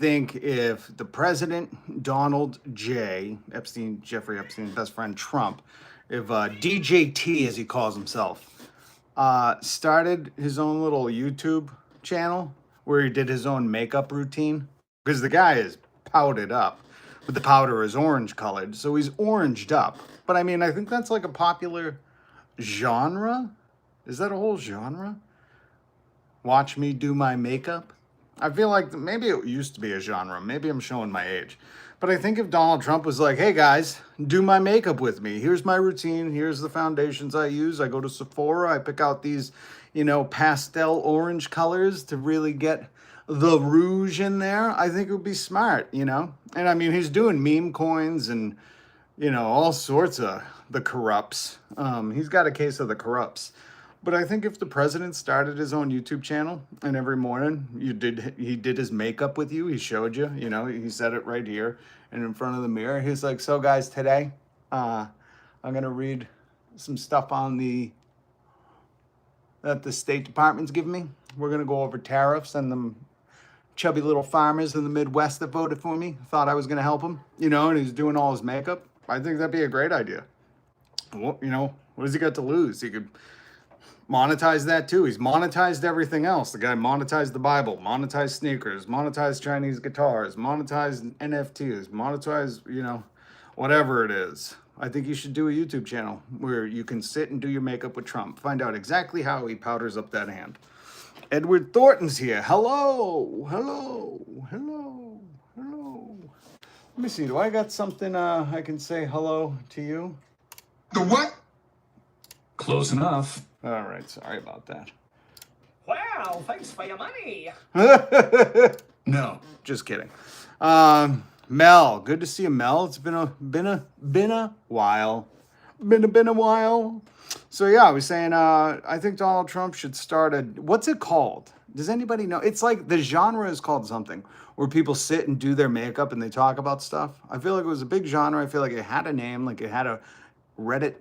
think if the president, Donald J. Epstein, Jeffrey Epstein's best friend, Trump, if DJT, as he calls himself, started his own little YouTube channel where he did his own makeup routine, because the guy is powdered up, but the powder is orange colored, so he's oranged up. But I mean, I think that's like a popular genre. Is that a whole genre? Watch me do my makeup? I feel like maybe it used to be a genre. Maybe I'm showing my age. But I think if Donald Trump was like, hey guys, do my makeup with me. Here's my routine. Here's the foundations I use. I go to Sephora. I pick out these, pastel orange colors to really get the rouge in there. I think it would be smart. And I mean, he's doing meme coins and, all sorts of the corrupts. He's got a case of the corrupts. But I think if the president started his own YouTube channel and every morning he did his makeup with you, he showed you, he said it right here and in front of the mirror. He's like, so guys, today I'm going to read some stuff on that the State Department's giving me. We're going to go over tariffs and them chubby little farmers in the Midwest that voted for me. Thought I was going to help him, and he's doing all his makeup. I think that'd be a great idea. Well, what does he got to lose? He could monetize that too. He's monetized everything else. The guy monetized the Bible, monetized sneakers, monetized Chinese guitars, monetized NFTs, monetized, whatever it is. I think you should do a YouTube channel where you can sit and do your makeup with Trump. Find out exactly how he powders up that hand. Edward Thornton's here. Hello, hello, hello, hello. Let me see. Do I got something I can say hello to you? The what? Close enough. All right, sorry about that. Wow, thanks for your money. No, just kidding. Mel, good to see you, Mel. It's been a while. Been a while. So yeah, I was saying I think Donald Trump should start what's it called? Does anybody know? It's like the genre is called something where people sit and do their makeup and they talk about stuff. I feel like it was a big genre. I feel like it had a name, like it had a Reddit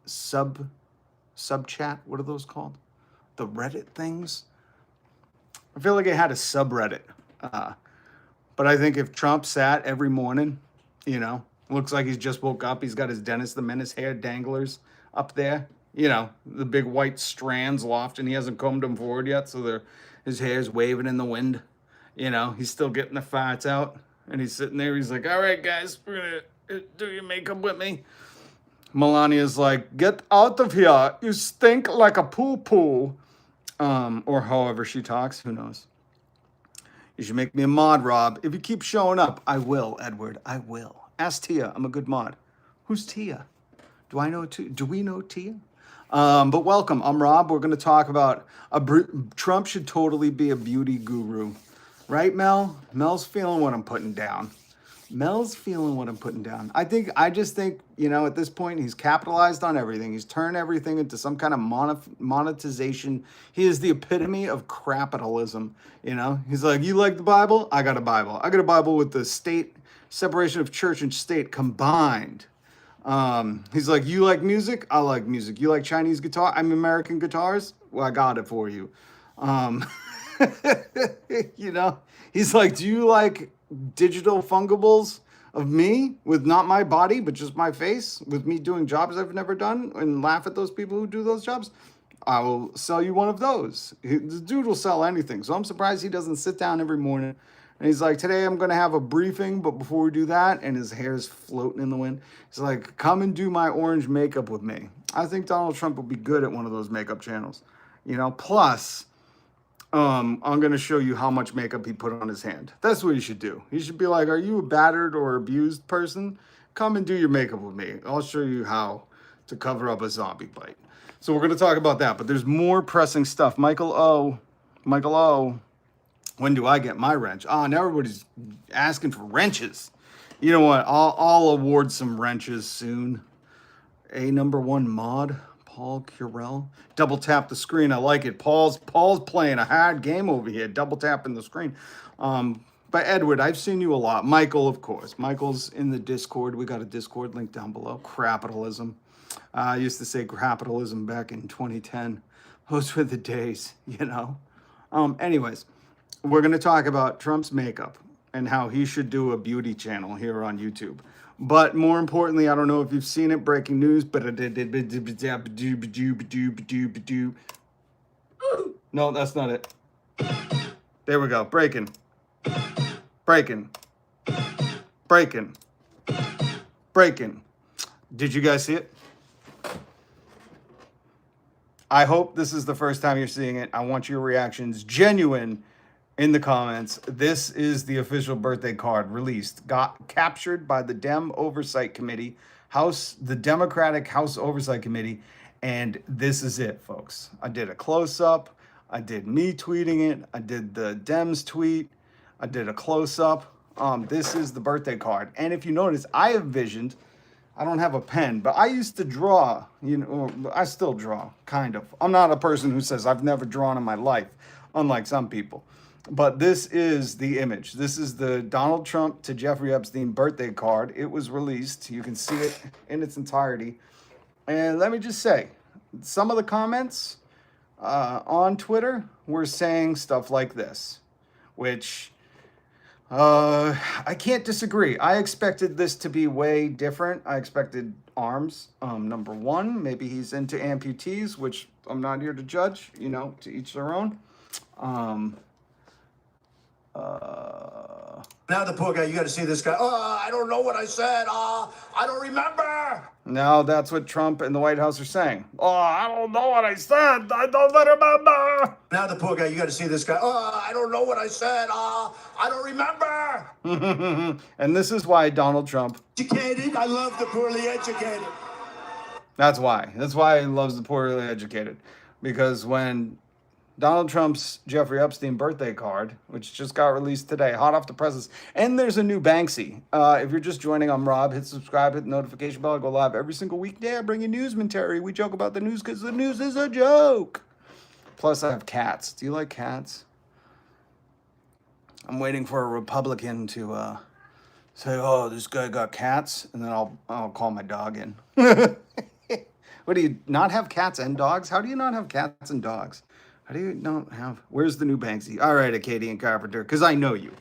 sub chat. What are those called? The Reddit things. I feel like it had a subreddit. But I think if Trump sat every morning, looks like he's just woke up. He's got his Dennis the Menace hair danglers up there. The big white strands loft, and he hasn't combed them forward yet, so his hair's waving in the wind. He's still getting the farts out, and he's sitting there. He's like, all right, guys, we're gonna do your makeup with me. Melania's like, get out of here. You stink like a poo-poo. Or however she talks. Who knows? You should make me a mod, Rob. If you keep showing up, I will, Edward. I will. Ask Tia. I'm a good mod. Who's Tia? Do we know Tia? But welcome. I'm Rob. We're going to talk about Trump should totally be a beauty guru. Right, Mel? Mel's feeling what I'm putting down. I just think, at this point, he's capitalized on everything. He's turned everything into some kind of monetization. He is the epitome of capitalism. He's like, you like the Bible? I got a Bible. I got a Bible with the state, separation of church and state combined. He's like, you like music? I like music. You like Chinese guitar? I'm American guitars? Well, I got it for you. He's like, do you like digital fungibles of me with not my body, but just my face, with me doing jobs I've never done and laugh at those people who do those jobs? I will sell you one of those. The dude will sell anything. So I'm surprised he doesn't sit down every morning. And he's like, today I'm going to have a briefing, but before we do that, and his hair's floating in the wind, he's like, come and do my orange makeup with me. I think Donald Trump will be good at one of those makeup channels. Plus, I'm going to show you how much makeup he put on his hand. That's what you should do. You should be like, are you a battered or abused person? Come and do your makeup with me. I'll show you how to cover up a zombie bite. So we're going to talk about that, but there's more pressing stuff. Michael O. When do I get my wrench? Now everybody's asking for wrenches. You know what? I'll award some wrenches soon. A number one mod. Paul Curell. Double tap the screen. I like it. Paul's playing a hard game over here. Double tapping the screen. But Edward, I've seen you a lot. Michael, of course. Michael's in the Discord. We got a Discord link down below. Capitalism. I used to say capitalism back in 2010. Those were the days, Anyways, we're going to talk about Trump's makeup. and how he should do a beauty channel here on YouTube. But more importantly, I don't know if you've seen it, breaking news, but no, that's not it. There we go. Breaking. Did you guys see it? I hope this is the first time you're seeing it. I want your reactions genuine in the comments. This is the official birthday card released, got captured by the Dem Oversight Committee, the Democratic House Oversight Committee, and this is it, folks. I did a close-up. I did me tweeting it. I did the Dems tweet. I did a close-up. This is the birthday card. And if you notice, I envisioned, I don't have a pen, but I used to draw, I still draw, kind of. I'm not a person who says I've never drawn in my life, unlike some people. But this is the image. This is the Donald Trump to Jeffrey Epstein birthday card. It was released. You can see it in its entirety. And let me just say, some of the comments on Twitter were saying stuff like this, which I can't disagree. I expected this to be way different. I expected arms, number one. Maybe he's into amputees, which I'm not here to judge, to each their own. Now the poor guy, you got to see this guy. Oh, I don't know what I said. I don't remember. Now that's what Trump and the White House are saying. Oh, I don't know what I said. I don't remember. Now the poor guy, you got to see this guy. Oh, I don't know what I said. I don't remember. And this is why Donald Trump. Educated. I love the poorly educated. That's why. That's why he loves the poorly educated. Because when Donald Trump's Jeffrey Epstein birthday card, which just got released today, hot off the presses. And there's a new Banksy. If you're just joining, I'm Rob. Hit subscribe, hit the notification bell. I go live every single weekday. I bring you newsmentary. We joke about the news because the news is a joke. Plus, I have cats. Do you like cats? I'm waiting for a Republican to say, oh, this guy got cats. And then I'll call my dog in. What, do you not have cats and dogs? How do you not have cats and dogs? How do you not have... Where's the new Banksy? All right, Acadian Carpenter, because I know you.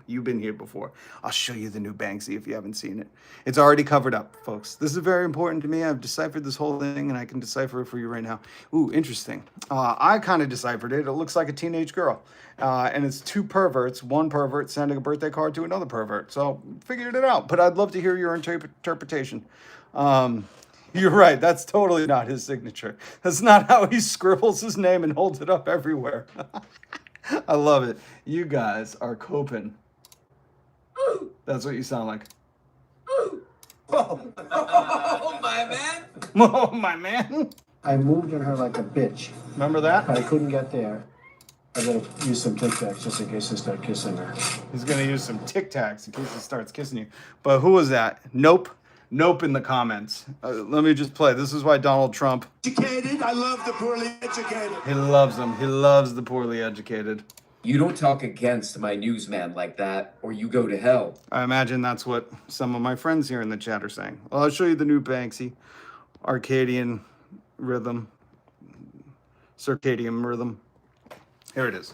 You've been here before. I'll show you the new Banksy if you haven't seen it. It's already covered up, folks. This is very important to me. I've deciphered this whole thing, and I can decipher it for you right now. Ooh, interesting. I kind of deciphered it. It looks like a teenage girl. And it's two perverts, one pervert sending a birthday card to another pervert. So, figured it out. But I'd love to hear your interpretation. You're right. That's totally not his signature. That's not how he scribbles his name and holds it up everywhere. I love it. You guys are coping. That's what you sound like. Oh, my man. Oh, my man. I moved on her like a bitch, Remember that? but I couldn't get there. I gotta use some Tic Tacs just in case I start kissing her. He's going to use some Tic Tacs in case he starts kissing you. But who was that? Nope in the comments. Let me just play. This is why Donald Trump... Educated. I love the poorly educated. He loves them. He loves the poorly educated. You don't talk against my newsman like that, or you go to hell. I imagine that's what some of my friends here in the chat are saying. Well, I'll show you the new Banksy. Arcadian rhythm. Circadian rhythm. Here it is.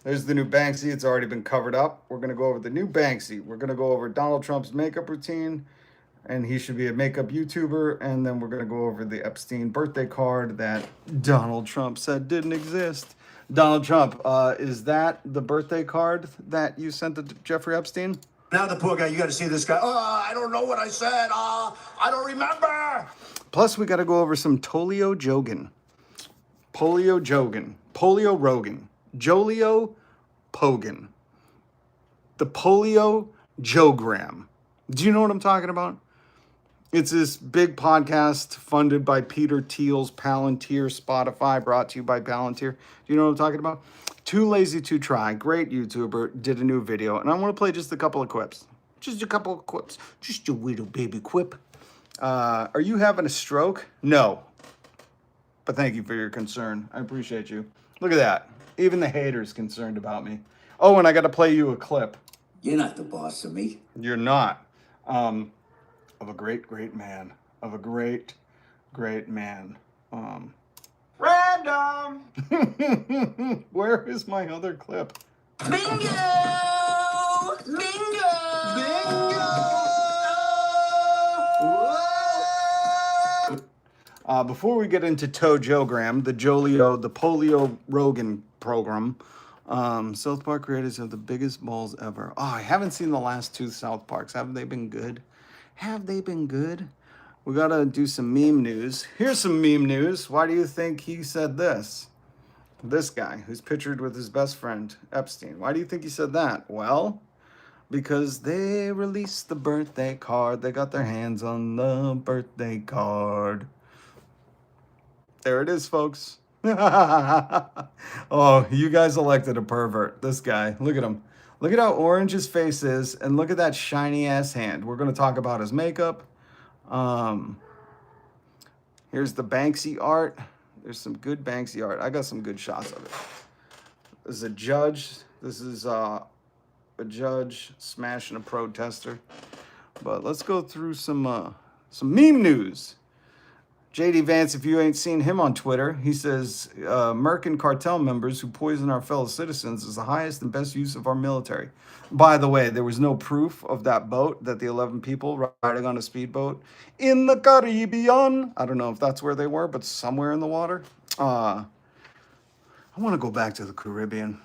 There's the new Banksy. It's already been covered up. We're going to go over the new Banksy. We're going to go over Donald Trump's makeup routine. And he should be a makeup YouTuber. And then we're going to go over the Epstein birthday card that Donald Trump said didn't exist. Donald Trump, is that the birthday card that you sent to Jeffrey Epstein? Now the poor guy, you got to see this guy. Oh, I don't know what I said. I don't remember. Plus, we got to go over some Jolio Toegan. Polio Rogan. Jolio Toegan. The polio jogram. Do you know what I'm talking about? It's this big podcast funded by Peter Thiel's Palantir, Spotify, brought to you by Palantir. Do you know what I'm talking about? Too Lazy to Try, great YouTuber, did a new video. And I want to play just a couple of clips. Just a couple of clips. Just a little baby quip. Are you having a stroke? No. But thank you for your concern. I appreciate you. Look at that. Even the haters concerned about me. Oh, and I got to play you a clip. You're not the boss of me. You're not. Of a great, great man. Of a great, great man. Random. Where is my other clip? Bingo! Before we get into Toejogram, the polio Rogan program, South Park creators have the biggest balls ever. Oh, I haven't seen the last 2 South Parks. Have they been good? Have they been good? We gotta do some meme news. Here's some meme news. Why do you think he said this? This guy, who's pictured with his best friend, Epstein. Why do you think he said that? Well, because they released the birthday card. They got their hands on the birthday card. There it is, folks. Oh, you guys elected a pervert. This guy. Look at him. Look at how orange his face is, and look at that shiny ass hand. We're going to talk about his makeup. Here's the Banksy art. There's some good Banksy art. I got some good shots of it. This is a judge. This is a judge smashing a protester. But let's go through some meme news. JD Vance, if you ain't seen him on Twitter, he says, Merkin cartel members who poison our fellow citizens is the highest and best use of our military. By the way, there was no proof of that boat, that the 11 people riding on a speedboat in the Caribbean. I don't know if that's where they were, but somewhere in the water. I want to go back to the Caribbean.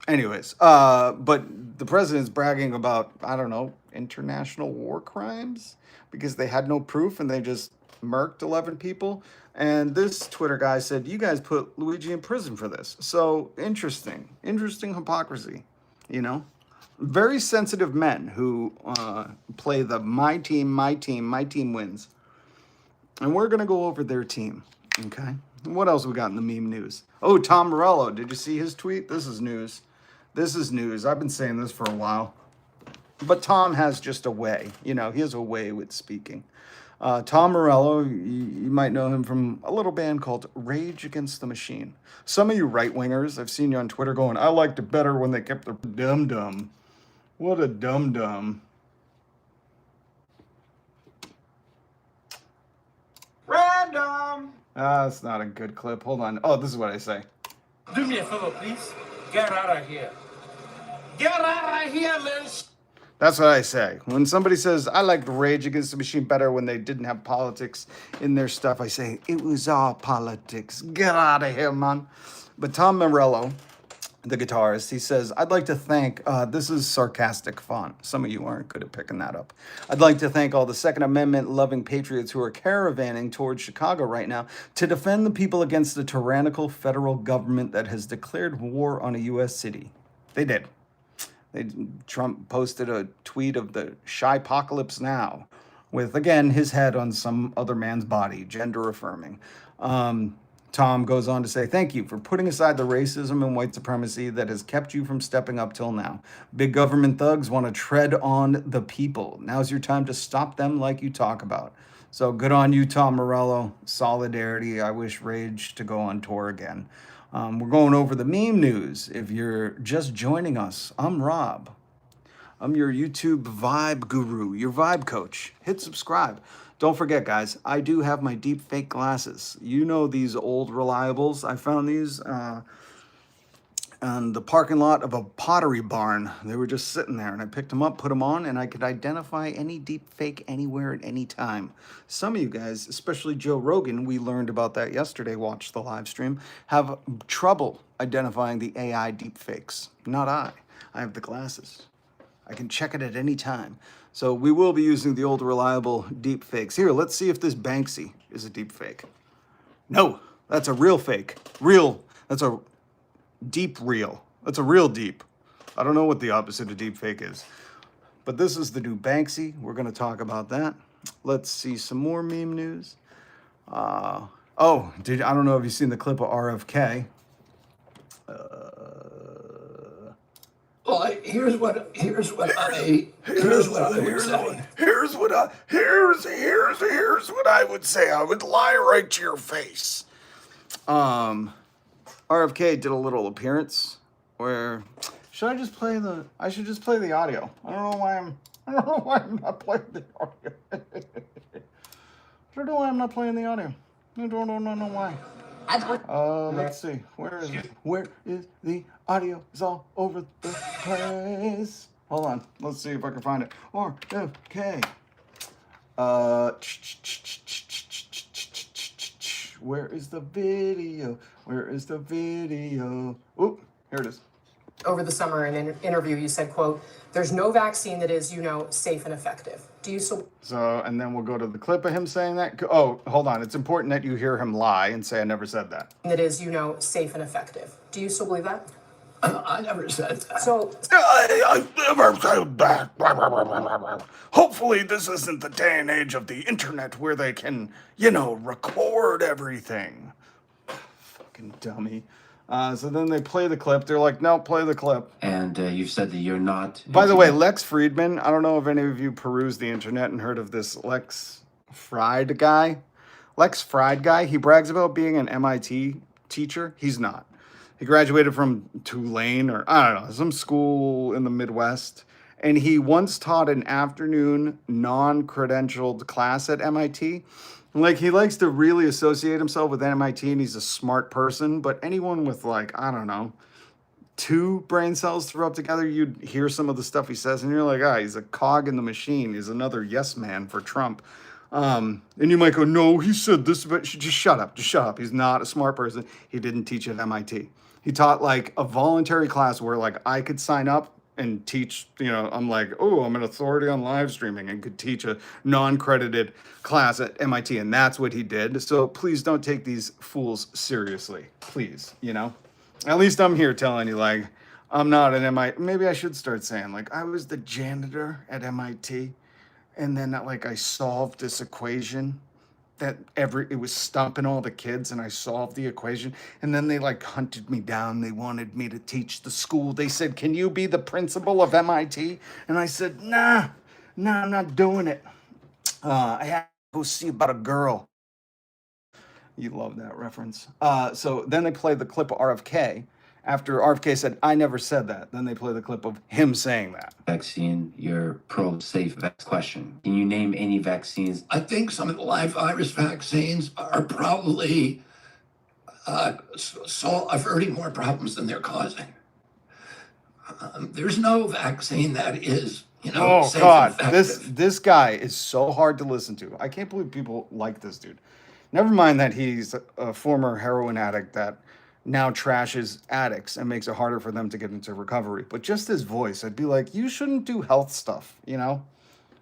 Anyways, but the president's bragging about, I don't know, international war crimes because they had no proof and they just murked 11 people. And this Twitter guy said, you guys put Luigi in prison for this. So interesting hypocrisy, you know? Very sensitive men who play the my team wins. And we're going to go over their team, okay? What else we got in the meme news? Oh, Tom Morello, did you see his tweet? This is news. This is news. I've been saying this for a while. But Tom has just a way. You know, he has a way with speaking. Tom Morello, you might know him from a little band called Rage Against the Machine. Some of you right-wingers, I've seen you on Twitter going, I liked it better when they kept their dum-dum. What a dum-dum. Random. That's not a good clip. Hold on. Oh, this is what I say. Do me a favor, please. Get out of here. Get out of here, man. That's what I say. When somebody says, I liked Rage Against the Machine better when they didn't have politics in their stuff, I say, it was all politics. Get out of here, man. But Tom Morello, the guitarist, he says, I'd like to thank, this is sarcastic font. Some of you aren't good at picking that up. I'd like to thank all the Second Amendment loving patriots who are caravanning towards Chicago right now to defend the people against the tyrannical federal government that has declared war on a U.S. city. They did. Trump posted a tweet of the shy-pocalypse now with, again, his head on some other man's body, gender affirming. Tom goes on to say, thank you for putting aside the racism and white supremacy that has kept you from stepping up till now. Big government thugs want to tread on the people. Now's your time to stop them like you talk about. So good on you, Tom Morello. Solidarity. I wish Rage to go on tour again. We're going over the meme news. If you're just joining us, I'm Rob. I'm your YouTube vibe guru, your vibe coach. Hit subscribe. Don't forget, guys, I do have my deep fake glasses. You know these old reliables. I found these on the parking lot of a pottery barn. They were just sitting there, and I picked them up, put them on, and I could identify any deep fake anywhere at any time. Some of you guys, especially Joe Rogan, we learned about that yesterday, watched the live stream, have trouble identifying the AI deep fakes. Not I. I have the glasses. I can check it at any time. So we will be using the old reliable deep fakes. Here, let's see if this Banksy is a deep fake. No, that's a real fake. That's a deep reel. That's a real deep. I don't know what the opposite of deep fake is. But this is the new Banksy. We're going to talk about that. Let's see some more meme news. I don't know if you've seen the clip of RFK. Well, here's what I would say. I would lie right to your face. RFK did a little appearance where I should just play the audio. I don't know why I'm not playing the audio. I don't know why I'm not playing the audio. I don't know why. Let's see. Where is it? Where is the audio? It's all over the place. Hold on. Let's see if I can find it. RFK. Where is the video? Where is the video? Oop, here it is. Over the summer in an interview, you said, quote, "There's no vaccine that is, safe and effective." Do you still So, and then we'll go to the clip of him saying that. Oh, hold on. It's important that you hear him lie and say, I never said that. that is, safe and effective? Do you still believe that? I never said that. So I never said that. Hopefully, this isn't the day and age of the internet where they can, record everything. Fucking dummy. So then they play the clip. They're like, no, play the clip. And you've said that you're not. By the way, Lex Friedman, I don't know if any of you perused the internet and heard of this Lex Fried guy. Lex Fried guy, he brags about being an MIT teacher. He's not. He graduated from Tulane or, I don't know, some school in the Midwest. And he once taught an afternoon non-credentialed class at MIT. Like, he likes to really associate himself with MIT and he's a smart person. But anyone with, like, I don't know, 2 brain cells to rub together, you'd hear some of the stuff he says and you're like, he's a cog in the machine. He's another yes man for Trump. And you might go, no, he said this, but just shut up. Just shut up. He's not a smart person. He didn't teach at MIT. He taught like a voluntary class where like I could sign up and teach, I'm like, oh, I'm an authority on live streaming and could teach a non-credited class at MIT. And that's what he did. So please don't take these fools seriously. Please, At least I'm here telling you, like, I'm not an MIT. Maybe I should start saying, like, I was the janitor at MIT. And then, like, I solved this equation that it was stumping all the kids, and I solved the equation. And then they, like, hunted me down. They wanted me to teach the school. They said, can you be the principal of MIT? And I said, nah, I'm not doing it. I have to go see about a girl. You love that reference. So then they play the clip of RFK. After RFK said, I never said that. Then they play the clip of him saying that. Vaccine, your pro-safe vax question. Can you name any vaccines? I think some of the live virus vaccines are probably averting more problems than they're causing. There's no vaccine that is, oh safe God, and effective. this guy is so hard to listen to. I can't believe people like this dude. Never mind that he's a former heroin addict that now trashes addicts and makes it harder for them to get into recovery. But just his voice, I'd be like, you shouldn't do health stuff,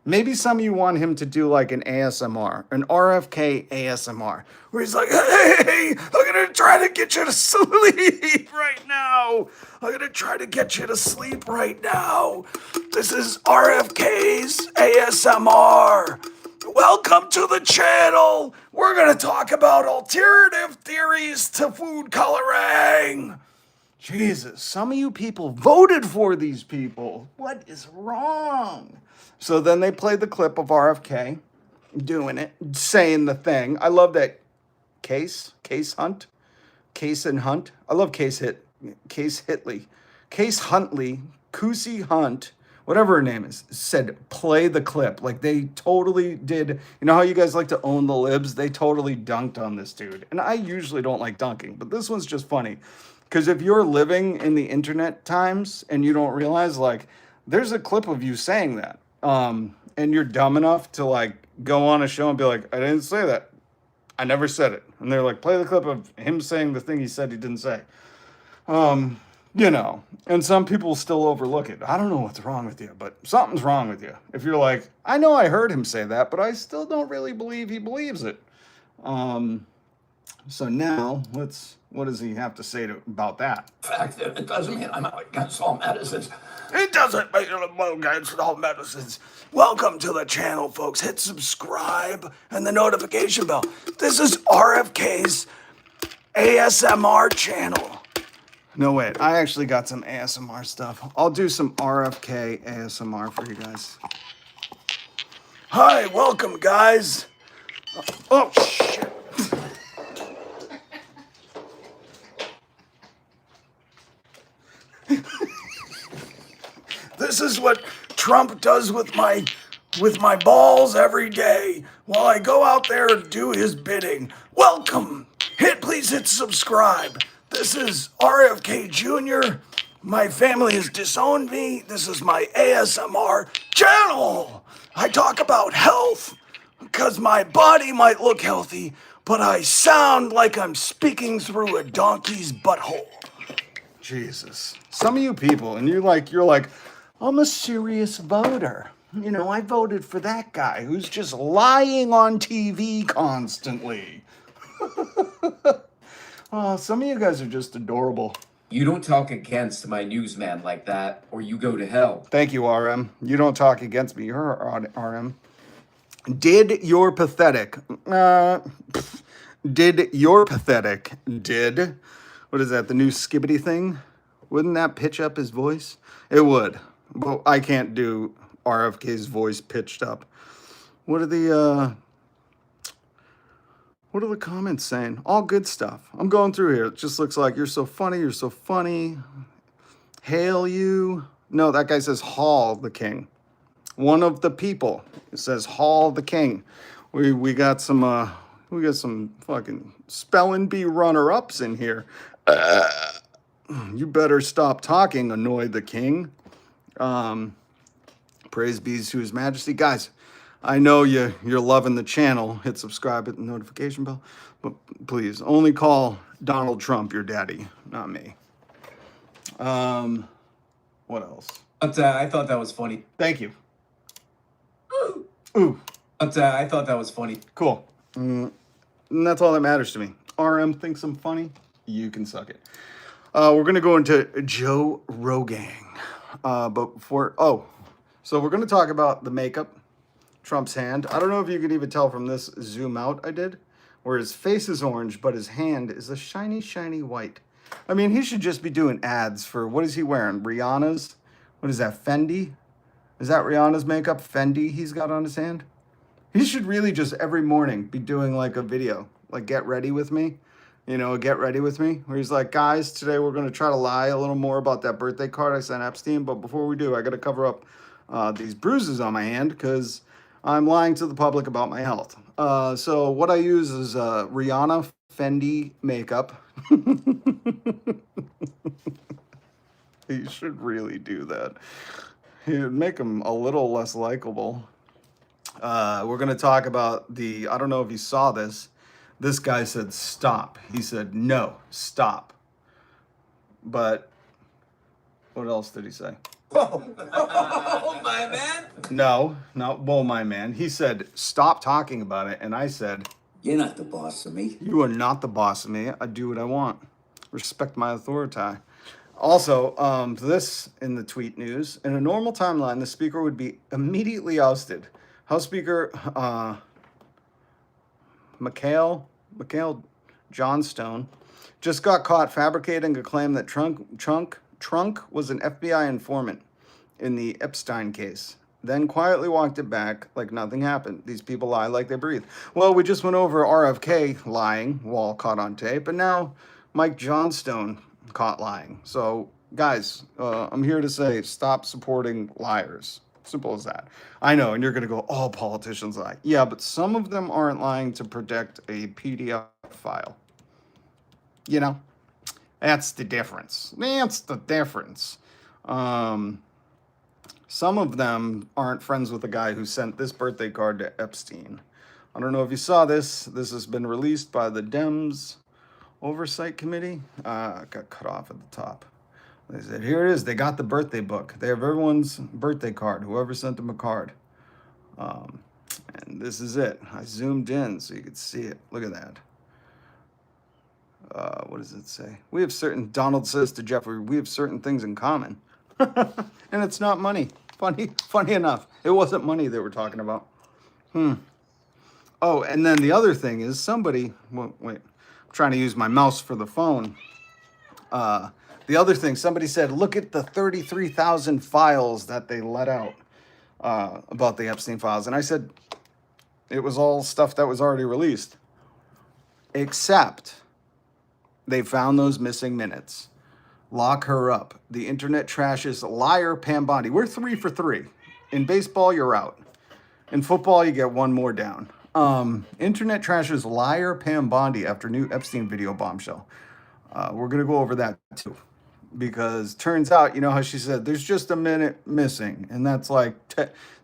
Maybe some of you want him to do like an ASMR, an RFK ASMR, where he's like, hey, I'm going to try to get you to sleep right now. I'm going to try to get you to sleep right now. This is RFK's ASMR. Welcome to the channel. We're going to talk about alternative theories to food coloring. Jesus, some of you people voted for these people. What is wrong? So then they play the clip of RFK doing it, saying the thing. I love that Case Hunt. I love Case Huntley, Kusi Hunt, whatever her name is, said play the clip. Like they totally did. You know how you guys like to own the libs? They totally dunked on this dude. And I usually don't like dunking, but this one's just funny. Because if you're living in the internet times and you don't realize, like, there's a clip of you saying that. And you're dumb enough to, like, go on a show and be like, I didn't say that. I never said it. And they're like, play the clip of him saying the thing he said he didn't say. And some people still overlook it. I don't know what's wrong with you, but something's wrong with you. If you're like, I know I heard him say that, but I still don't really believe he believes it. So now, what does he have to say about that? Fact that it doesn't mean I'm against all medicines. It doesn't make it against all medicines. Welcome to the channel, folks. Hit subscribe and the notification bell. This is RFK's ASMR channel. No, wait. I actually got some ASMR stuff. I'll do some RFK ASMR for you guys. Hi, welcome, guys. Oh, shit. This is what Trump does with my balls every day while I go out there and do his bidding. Welcome. Please hit subscribe. This is RFK Jr. My family has disowned me. This is my ASMR channel. I talk about health, Because my body might look healthy, but I sound like I'm speaking through a donkey's butthole. Jesus. Some of you people, and you're like, I'm a serious voter. You know, I voted for that guy who's just lying on TV constantly. Oh, some of you guys are just adorable. You don't talk against my newsman like that, or you go to hell. Thank you, RM. You don't talk against me. You're RM. Did your pathetic, what is that, the new skibbity thing? Wouldn't that pitch up his voice? It would. But I can't do RFK's voice pitched up. What are the comments saying? All good stuff. I'm going through here. It just looks like you're so funny. You're so funny. Hail you. No, that guy says Hall the King. One of the people. It says Hall the King. We got some fucking spelling bee runner-ups in here. You better stop talking, annoy the king. Praise be to his majesty. Guys, I know you're loving the channel. Hit subscribe, hit the notification bell. But please, only call Donald Trump your daddy, not me. What else? But I thought that was funny. Thank you. Ooh. But I thought that was funny. Cool. And that's all that matters to me. RM thinks I'm funny. You can suck it. We're going to go into Joe Rogan. But before... so we're going to talk about the makeup. Trump's hand. I don't know if you can even tell from this zoom out I did. Where his face is orange, but his hand is a shiny, shiny white. I mean, he should just be doing ads for... What is he wearing? Rihanna's? What is that? Fendi? Is that Rihanna's makeup? Fendi he's got on his hand? He should really just every morning be doing like a video. Like, get ready with me. You know, get ready with me. Where he's like, guys, today we're going to try to lie a little more about that birthday card I sent Epstein. But before we do, I got to cover up these bruises on my hand because I'm lying to the public about my health. So what I use is Rihanna Fendi makeup. He should really do that. It would make him a little less likable. We're going to talk about I don't know if you saw this. This guy said, stop. He said, no, stop. But what else did he say? Oh, my man. No, not whoa, my man. He said, stop talking about it. And I said, You're not the boss of me. you are not the boss of me. I do what I want. Respect my authority. Also, this in the tweet news, in a normal timeline, the speaker would be immediately ousted. House Speaker Mikhail Johnstone just got caught fabricating a claim that Trunk was an FBI informant in the Epstein case. Then quietly walked it back like nothing happened. These people lie like they breathe. Well, we just went over RFK lying while caught on tape, and now Mike Johnstone caught lying. So, guys, I'm here to say stop supporting liars. Simple as that. I know, and you're going to go, all politicians lie. Yeah, but some of them aren't lying to protect a PDF file. You know, that's the difference. That's the difference. Some of them aren't friends with the guy who sent this birthday card to Epstein. I don't know if you saw this. This has been released by the Dems Oversight Committee. Got cut off at the top. They said, here it is. They got the birthday book. They have everyone's birthday card, whoever sent them a card. And this is it. I zoomed in so you could see it. Look at that. What does it say? Donald says to Jeffrey, we have certain things in common. And it's not money. Funny enough. It wasn't money they were talking about. Oh, and then the other thing is wait, I'm trying to use my mouse for the phone. The other thing, somebody said, look at the 33,000 files that they let out about the Epstein files. And I said, it was all stuff that was already released. Except they found those missing minutes. Lock her up. The internet trashes liar Pam Bondi. We're 3 for 3. In baseball, you're out. In football, you get one more down. Internet trashes liar Pam Bondi after new Epstein video bombshell. We're going to go over that too. because turns out, you know how she said, there's just a minute missing. And that's like,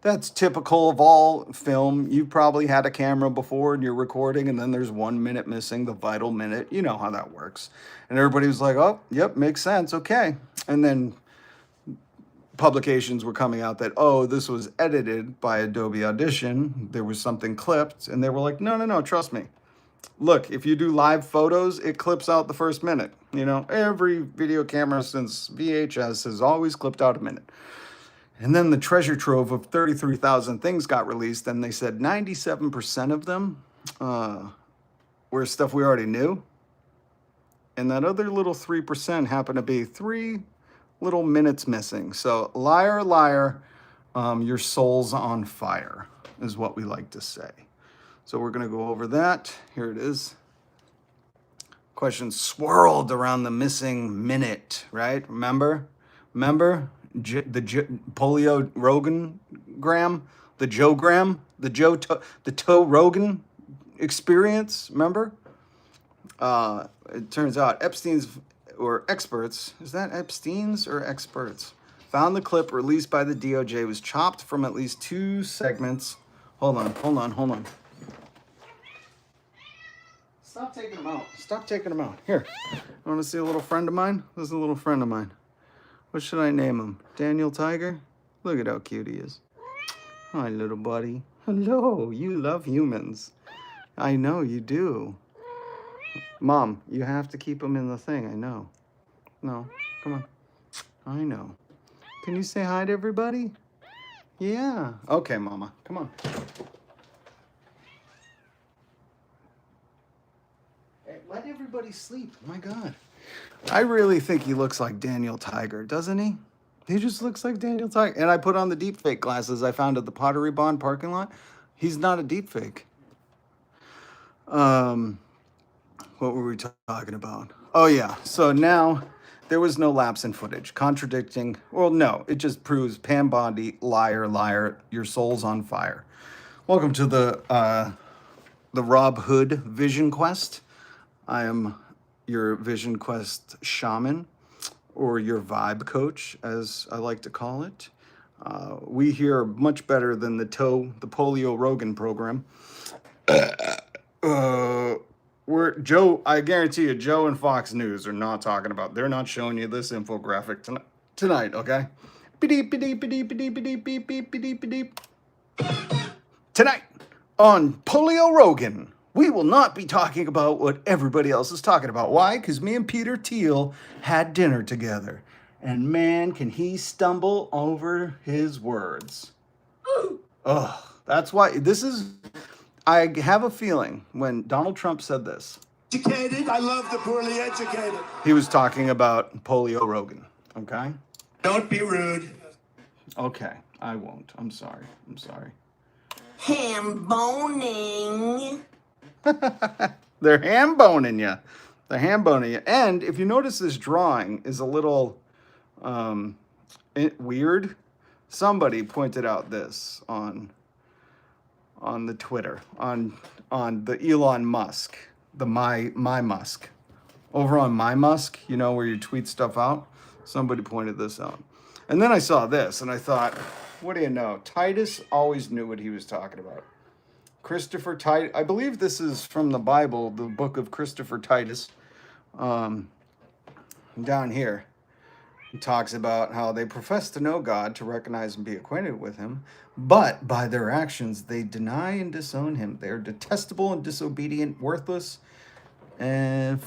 that's typical of all film. You probably had a camera before and you're recording, and then there's 1 minute missing, the vital minute. You know how that works. And everybody was like, oh, yep, makes sense. Okay. And then publications were coming out that, oh, this was edited by Adobe Audition. There was something clipped. And they were like, no, trust me. Look, if you do live photos, it clips out the first minute. You know, every video camera since VHS has always clipped out a minute. And then the treasure trove of 33,000 things got released, and they said 97% of them were stuff we already knew. And that other little 3% happened to be 3 little minutes missing. So liar, liar, your soul's on fire is what we like to say. So we're going to go over that. Here it is. Questions swirled around the missing minute, right? Remember the polio Rogan gram, the Joe gram, the Toe Rogan experience. Remember? It turns out Epstein's or experts, is that Epstein's or experts? Found the clip released by the DOJ was chopped from at least 2 segments. Hold on. Stop taking them out. Here. You want to see a little friend of mine? This is a little friend of mine. What should I name him? Daniel Tiger? Look at how cute he is. Hi, little buddy. Hello. You love humans. I know you do. Mom, you have to keep him in the thing. I know. No. Come on. I know. Can you say hi to everybody? Yeah. Okay, Mama. Come on. Let everybody sleep. My God. I really think he looks like Daniel Tiger, doesn't he? He just looks like Daniel Tiger. And I put on the deepfake glasses I found at the Pottery Barn parking lot. He's not a deepfake. What were we talking about? Oh, yeah. So now there was no lapse in footage contradicting. Well, no, it just proves Pam Bondi, liar, liar. Your soul's on fire. Welcome to the Rob Hood Vision Quest. I am your Vision Quest shaman, or your vibe coach, as I like to call it. We here are much better than the polio Rogan program. I guarantee you, Joe and Fox News are not talking about. They're not showing you this infographic tonight. Okay. Tonight on Polio Rogan, we will not be talking about what everybody else is talking about. Why? Because me and Peter Thiel had dinner together. And man, can he stumble over his words. Oh, that's why I have a feeling when Donald Trump said this. Educated. I love the poorly educated. He was talking about Polio Rogan. Okay? Don't be rude. Okay, I won't. I'm sorry. Ham boning. They're ham boning you. And if you notice, this drawing is a little weird. Somebody pointed out this on the Twitter, on the Elon Musk, the my Musk. Over on my Musk, you know, where you tweet stuff out. Somebody pointed this out. And then I saw this and I thought, what do you know? Titus always knew what he was talking about. Christopher Titus, I believe this is from the Bible, the book of Christopher Titus. Down here, he talks about how they profess to know God, to recognize and be acquainted with him, but by their actions they deny and disown him. They are detestable and disobedient, worthless, and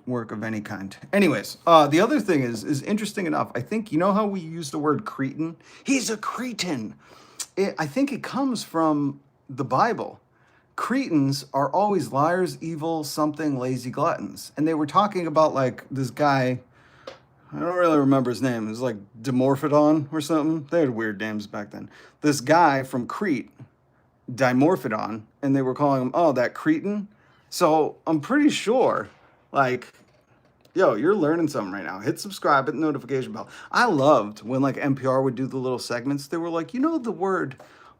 work of any kind. Anyways, the other thing is interesting enough. I think, you know how we use the word cretin? He's a cretin. I think it comes from the Bible. Cretins are always liars, evil, something, lazy gluttons. And they were talking about like this guy, I don't really remember his name. It was like Dimorphodon or something. They had weird names back then. This guy from Crete, Dimorphodon, and they were calling him, oh, that cretin. So I'm pretty sure, like, yo, you're learning something right now. Hit subscribe, hit the notification bell. I loved when like NPR would do the little segments. They were like, you know, the word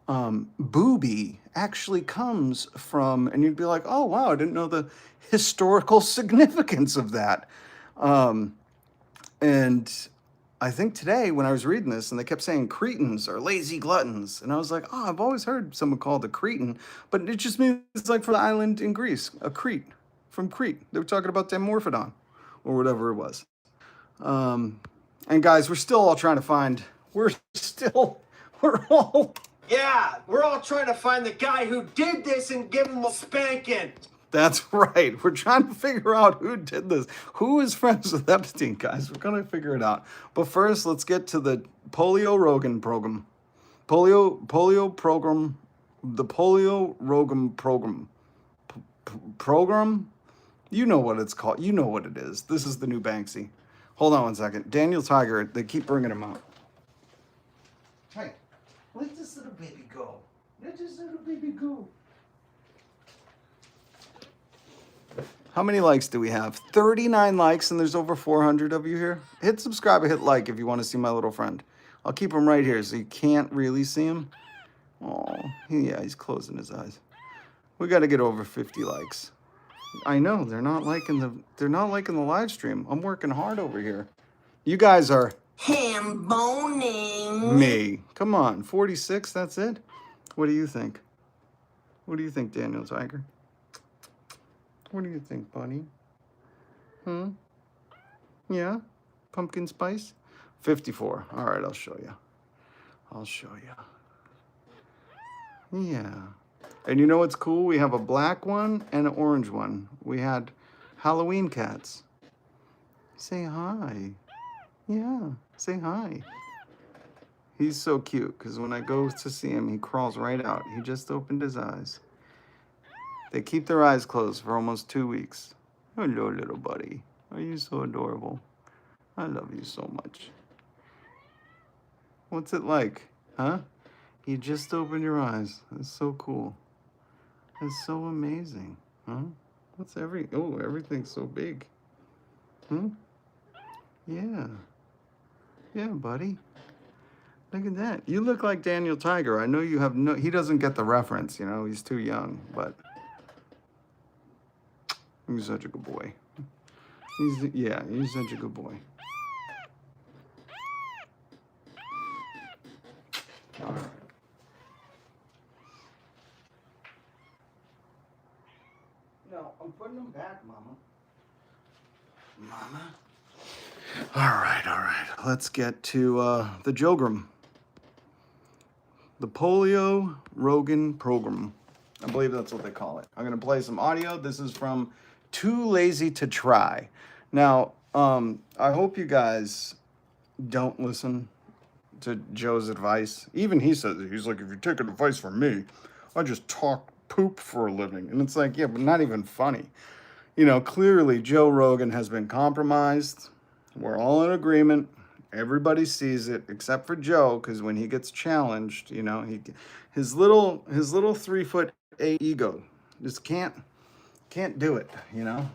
booby actually comes from, and you'd be like, oh, wow, I didn't know the historical significance of that. And I think today when I was reading this and they kept saying Cretans are lazy gluttons. And I was like, oh, I've always heard someone called a Cretan, but it just means it's like for the island in Greece, a Crete, from Crete. They were talking about Dimorphodon or whatever it was. And guys, we're still all trying to find, we're all... Yeah, we're all trying to find the guy who did this and give him a spanking. That's right. We're trying to figure out who did this. Who is friends with Epstein, guys? We're going to figure it out. But first, let's get to the Rogan program. Polio program. The Rogan program. Program? You know what it's called. You know what it is. This is the new Banksy. Hold on one second. Daniel Tiger, they keep bringing him out. Hey, let this little baby go. Let this little baby go. How many likes do we have? 39 likes, and there's over 400 of you here. Hit subscribe and hit like if you want to see my little friend. I'll keep him right here so you can't really see him. Oh, yeah, he's closing his eyes. We got to get over 50 likes. I know they're not liking the live stream. I'm working hard over here. You guys are Ham boning. me. Come on, 46. That's it. What do you think? What do you think, Daniel Tiger? What do you think, buddy? Yeah? Pumpkin spice? 54. All right, I'll show you. Yeah. And you know what's cool? We have a black one and an orange one. We had Halloween cats. Say hi. Yeah, say hi. He's so cute because when I go to see him, he crawls right out. He just opened his eyes. They keep their eyes closed for almost 2 weeks. Hello, little buddy. Are you so adorable? I love you so much. What's it like, huh? You just opened your eyes. It's so cool. It's so amazing, huh? Everything's so big. Yeah. Yeah, buddy. Look at that. You look like Daniel Tiger. I know you have he doesn't get the reference, you know, he's too young, but he's such a good boy. He's such a good boy. All right. No, I'm putting them back, Mama. All right. Let's get to the Jogram. The Polio Rogan program. I believe that's what they call it. I'm going to play some audio. This is from Too Lazy to Try. Now, I hope you guys don't listen to Joe's advice. Even he says it. He's like, if you're taking advice from me, I just talk poop for a living. And it's like, yeah, but not even funny. You know, clearly Joe Rogan has been compromised. We're all in agreement. Everybody sees it except for Joe, because when he gets challenged, you know, his little 3'8" ego just can't do it, you know?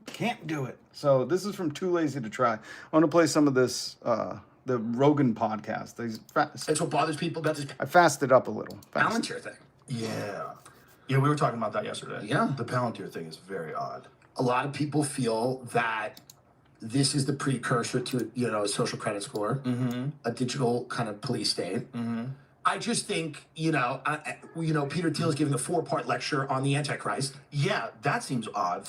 Can't do it. So this is from Too Lazy to Try. I want to play some of this, the Rogan podcast. That's what bothers people about this I fasted up a little. Palantir thing. Yeah. Yeah, we were talking about that yesterday. Yeah. The Palantir thing is very odd. A lot of people feel that this is the precursor to, you know, a social credit score, a digital kind of police state. I just think, Peter Thiel is giving a 4-part lecture on the Antichrist. Yeah, that seems odd.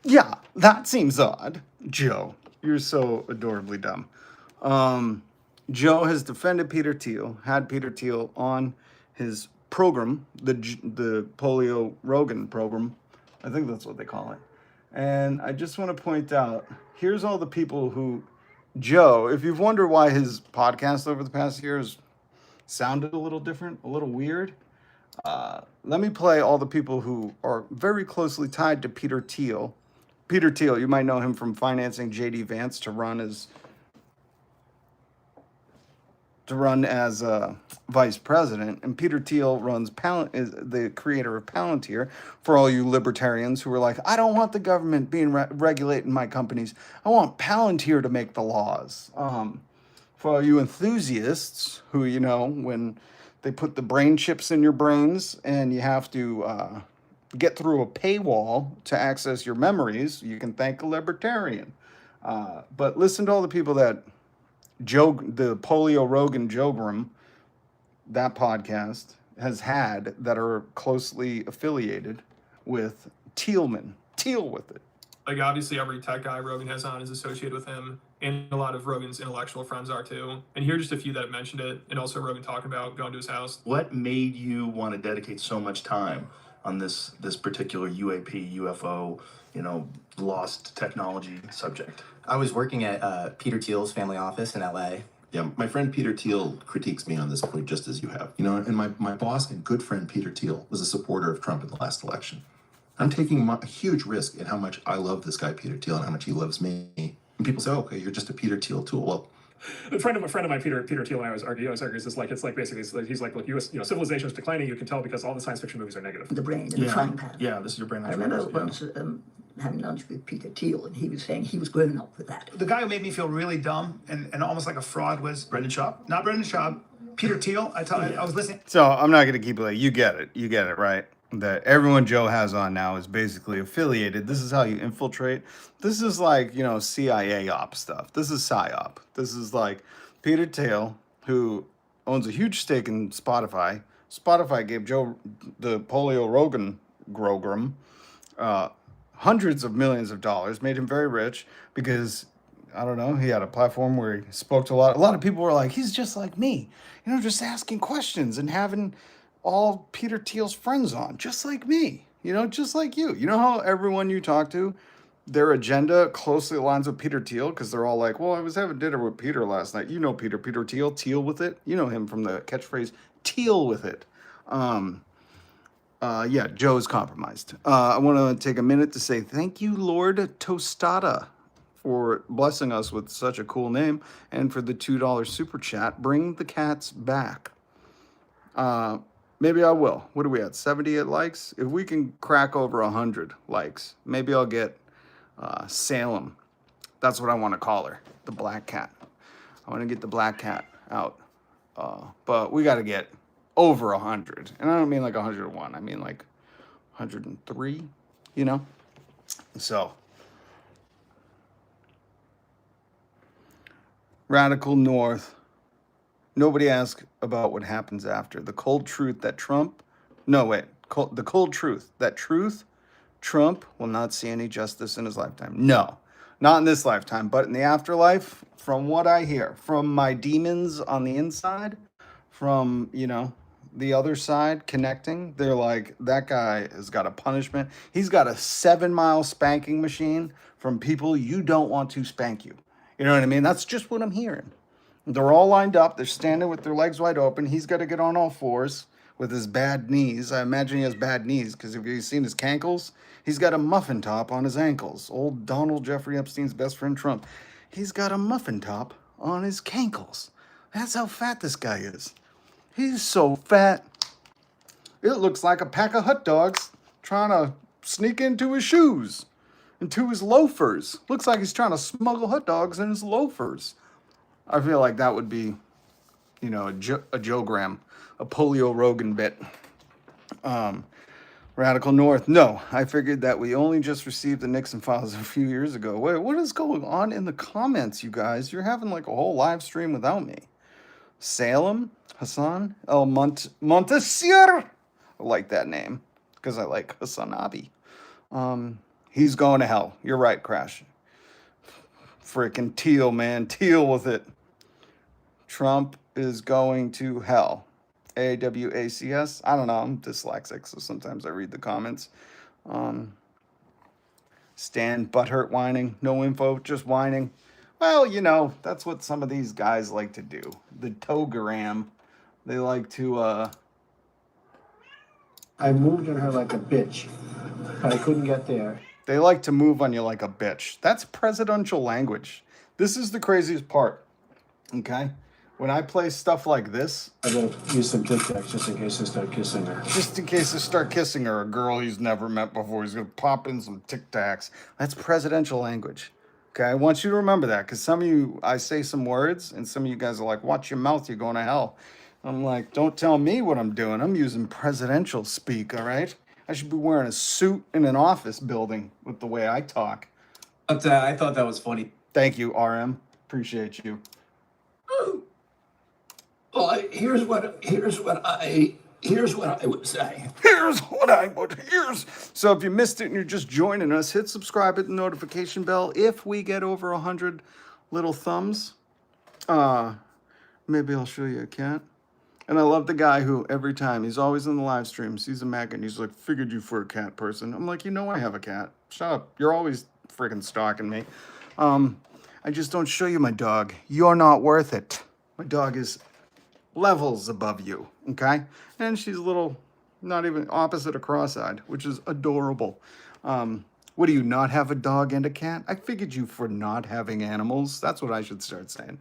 Yeah, that seems odd. Joe, you're so adorably dumb. Joe has defended Peter Thiel, had Peter Thiel on his program, the Polio Rogan program. I think that's what they call it. And I just want to point out, here's all the people who, Joe, if you've wondered why his podcast over the past years sounded a little different, a little weird, let me play all the people who are very closely tied to Peter Thiel. Peter Thiel, you might know him from financing J.D. Vance to run as vice president, and Peter Thiel is the creator of Palantir. For all you libertarians who are like, I don't want the government being regulating my companies. I want Palantir to make the laws. For all you enthusiasts who, you know, when they put the brain chips in your brains and you have to get through a paywall to access your memories, you can thank a libertarian. But listen to all the people that the Polio Rogan Jogram, that podcast, has had that are closely affiliated with Thielman. Teal with it. Like, obviously, every tech guy Rogan has on is associated with him, and a lot of Rogan's intellectual friends are too. And here are just a few that have mentioned it, and also Rogan talking about going to his house. What made you want to dedicate so much time on this particular UAP, UFO, lost technology subject? I was working at Peter Thiel's family office in LA. Yeah, my friend Peter Thiel critiques me on this point just as you have. And my boss and good friend Peter Thiel was a supporter of Trump in the last election. I'm taking a huge risk in how much I love this guy Peter Thiel and how much he loves me. And people say, oh, okay, you're just a Peter Thiel tool. Well, A friend of mine, Peter Thiel, and I always argue it's like basically he's like, look, civilization is declining. You can tell because all the science fiction movies are negative. The brain and the frying pan. Yeah, this is your brain. I remember once having lunch with Peter Thiel, and he was saying he was grown up with that. The guy who made me feel really dumb and almost like a fraud was Brendan Schaub? Not Brendan Schaub, Peter Thiel. I was listening. So I'm not going to keep it. You get it, right? That everyone Joe has on now is basically affiliated. This is how you infiltrate. This is like, CIA op stuff. This is PSYOP. This is like Peter Thiel, who owns a huge stake in Spotify. Spotify gave Joe the Polio Rogan Grogram hundreds of millions of dollars, made him very rich because, I don't know, he had a platform where he spoke to a lot of people were like, he's just like me, just asking questions and having all Peter Thiel's friends on, just like me, just like you. You know how everyone you talk to, their agenda closely aligns with Peter Thiel because they're all like, well, I was having dinner with Peter last night. Peter Thiel, Thiel with it. You know him from the catchphrase, Thiel with it. Yeah, Joe is compromised. I want to take a minute to say thank you, Lord Tostada, for blessing us with such a cool name and for the $2 super chat. Bring the cats back. Maybe I will. What are we at? 78 likes? If we can crack over 100 likes, maybe I'll get Salem. That's what I want to call her. The black cat. I want to get the black cat out. But we got to get over 100. And I don't mean like 101. I mean like 103, So. Radical North. Nobody asks about what happens after. The cold truth that the cold truth that Trump will not see any justice in his lifetime. No, not in this lifetime, but in the afterlife, from what I hear, from my demons on the inside, from, the other side connecting, they're like, that guy has got a punishment. He's got a 7-mile spanking machine from people you don't want to spank you. You know what I mean? That's just what I'm hearing. They're all lined up. They're standing with their legs wide open. He's got to get on all fours with his bad knees. I imagine he has bad knees because if you've seen his cankles, he's got a muffin top on his ankles. Old Donald Jeffrey Epstein's best friend Trump. He's got a muffin top on his cankles. That's how fat this guy is. He's so fat. It looks like a pack of hot dogs trying to sneak into his shoes, into his loafers. Looks like he's trying to smuggle hot dogs in his loafers. I feel like that would be, a Joe Graham, a Polio Rogan bit. Radical North. No, I figured that we only just received the Nixon files a few years ago. Wait, what is going on in the comments, you guys? You're having like a whole live stream without me. Salem, Hassan, El Montesier. I like that name because I like Hassan Abi. He's going to hell. You're right, Crash. Freaking Teal, man. Teal with it. Trump is going to hell. AWACS. I don't know. I'm dyslexic, so sometimes I read the comments. Stan butthurt whining. No info, just whining. Well, that's what some of these guys like to do. The Togaram. They like to, I moved on her like a bitch. I couldn't get there. They like to move on you like a bitch. That's presidential language. This is the craziest part. Okay? When I play stuff like this... I'm going to use some Tic Tacs just in case I start kissing her. Just in case I start kissing her, a girl he's never met before. He's going to pop in some Tic Tacs. That's presidential language. Okay? I want you to remember that because some of you, I say some words and some of you guys are like, watch your mouth, you're going to hell. I'm like, don't tell me what I'm doing. I'm using presidential speak, all right? I should be wearing a suit in an office building with the way I talk. But I thought that was funny. Thank you, RM. Appreciate you. Well, here's what I would say. So if you missed it and you're just joining us, hit subscribe, hit the notification bell. If we get over 100 little thumbs, maybe I'll show you a cat. And I love the guy who every time, he's always in the live stream, sees a maggot and he's like, figured you for a cat person. I'm like, you know I have a cat. Shut up. You're always freaking stalking me. I just don't show you my dog. You're not worth it. My dog is levels above you, okay? And she's a little, not even opposite of cross-eyed, which is adorable. What do you not have a dog and a cat? I figured you for not having animals. That's what I should start saying.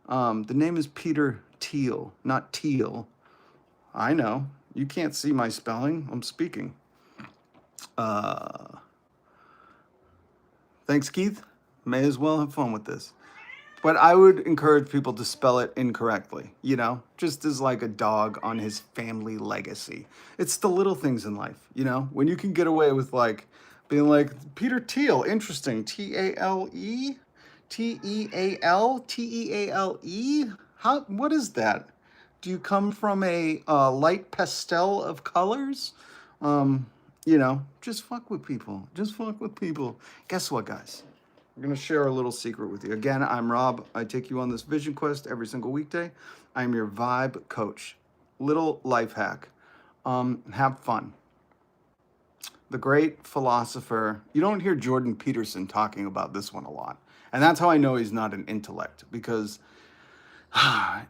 The name is Peter Thiel, not Teal. I know. You can't see my spelling. I'm speaking. Thanks, Keith. May as well have fun with this. But I would encourage people to spell it incorrectly, you know, just as like a dog on his family legacy. It's the little things in life, you know, when you can get away with like being like, Peter Thiel, interesting, T-A-L-E, T-E-A-L, T-E-A-L-E. How, what is that? Do you come from a light pastel of colors? You know, just fuck with people. Just fuck with people. Guess what, guys? I'm going to share a little secret with you. Again, I'm Rob. I take you on this vision quest every single weekday. I'm your vibe coach. Little life hack. Have fun. The great philosopher, you don't hear Jordan Peterson talking about this one a lot. And that's how I know he's not an intellect, because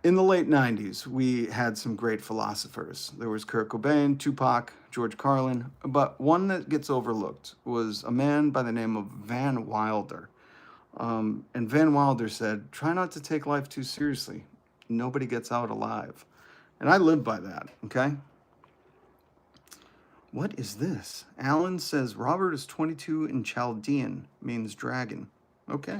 in the late 90s, we had some great philosophers. There was Kurt Cobain, Tupac, George Carlin, but one that gets overlooked was a man by the name of Van Wilder. And Van Wilder said, try not to take life too seriously. Nobody gets out alive. And I live by that, okay? What is this? Alan says, Robert is 22 in Chaldean, means dragon. Okay.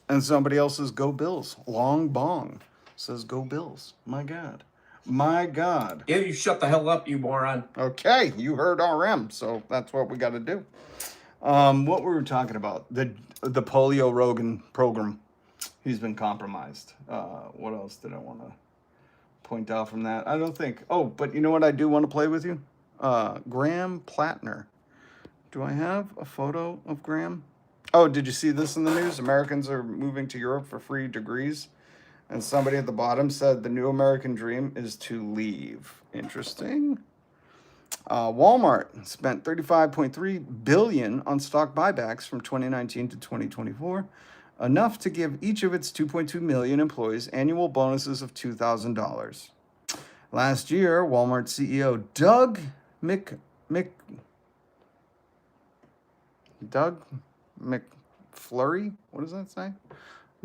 And somebody else says, go Bills. Long Bong says, go Bills. My God. My God. Yeah, you shut the hell up, you moron. Okay, you heard RM, so that's what we got to do. What were we talking about? The polio Rogan program. He's been compromised. What else did I want to point out from that? I don't think. Oh, but you know what I do want to play with you? Graham Platner. Do I have a photo of Graham? Oh, did you see this in the news? Americans are moving to Europe for free degrees. And somebody at the bottom said the new American dream is to leave. Interesting. Walmart spent $35.3 billion on stock buybacks from 2019 to 2024, enough to give each of its 2.2 million employees annual bonuses of $2,000. Last year, Walmart CEO Doug McFlurry, what does that say?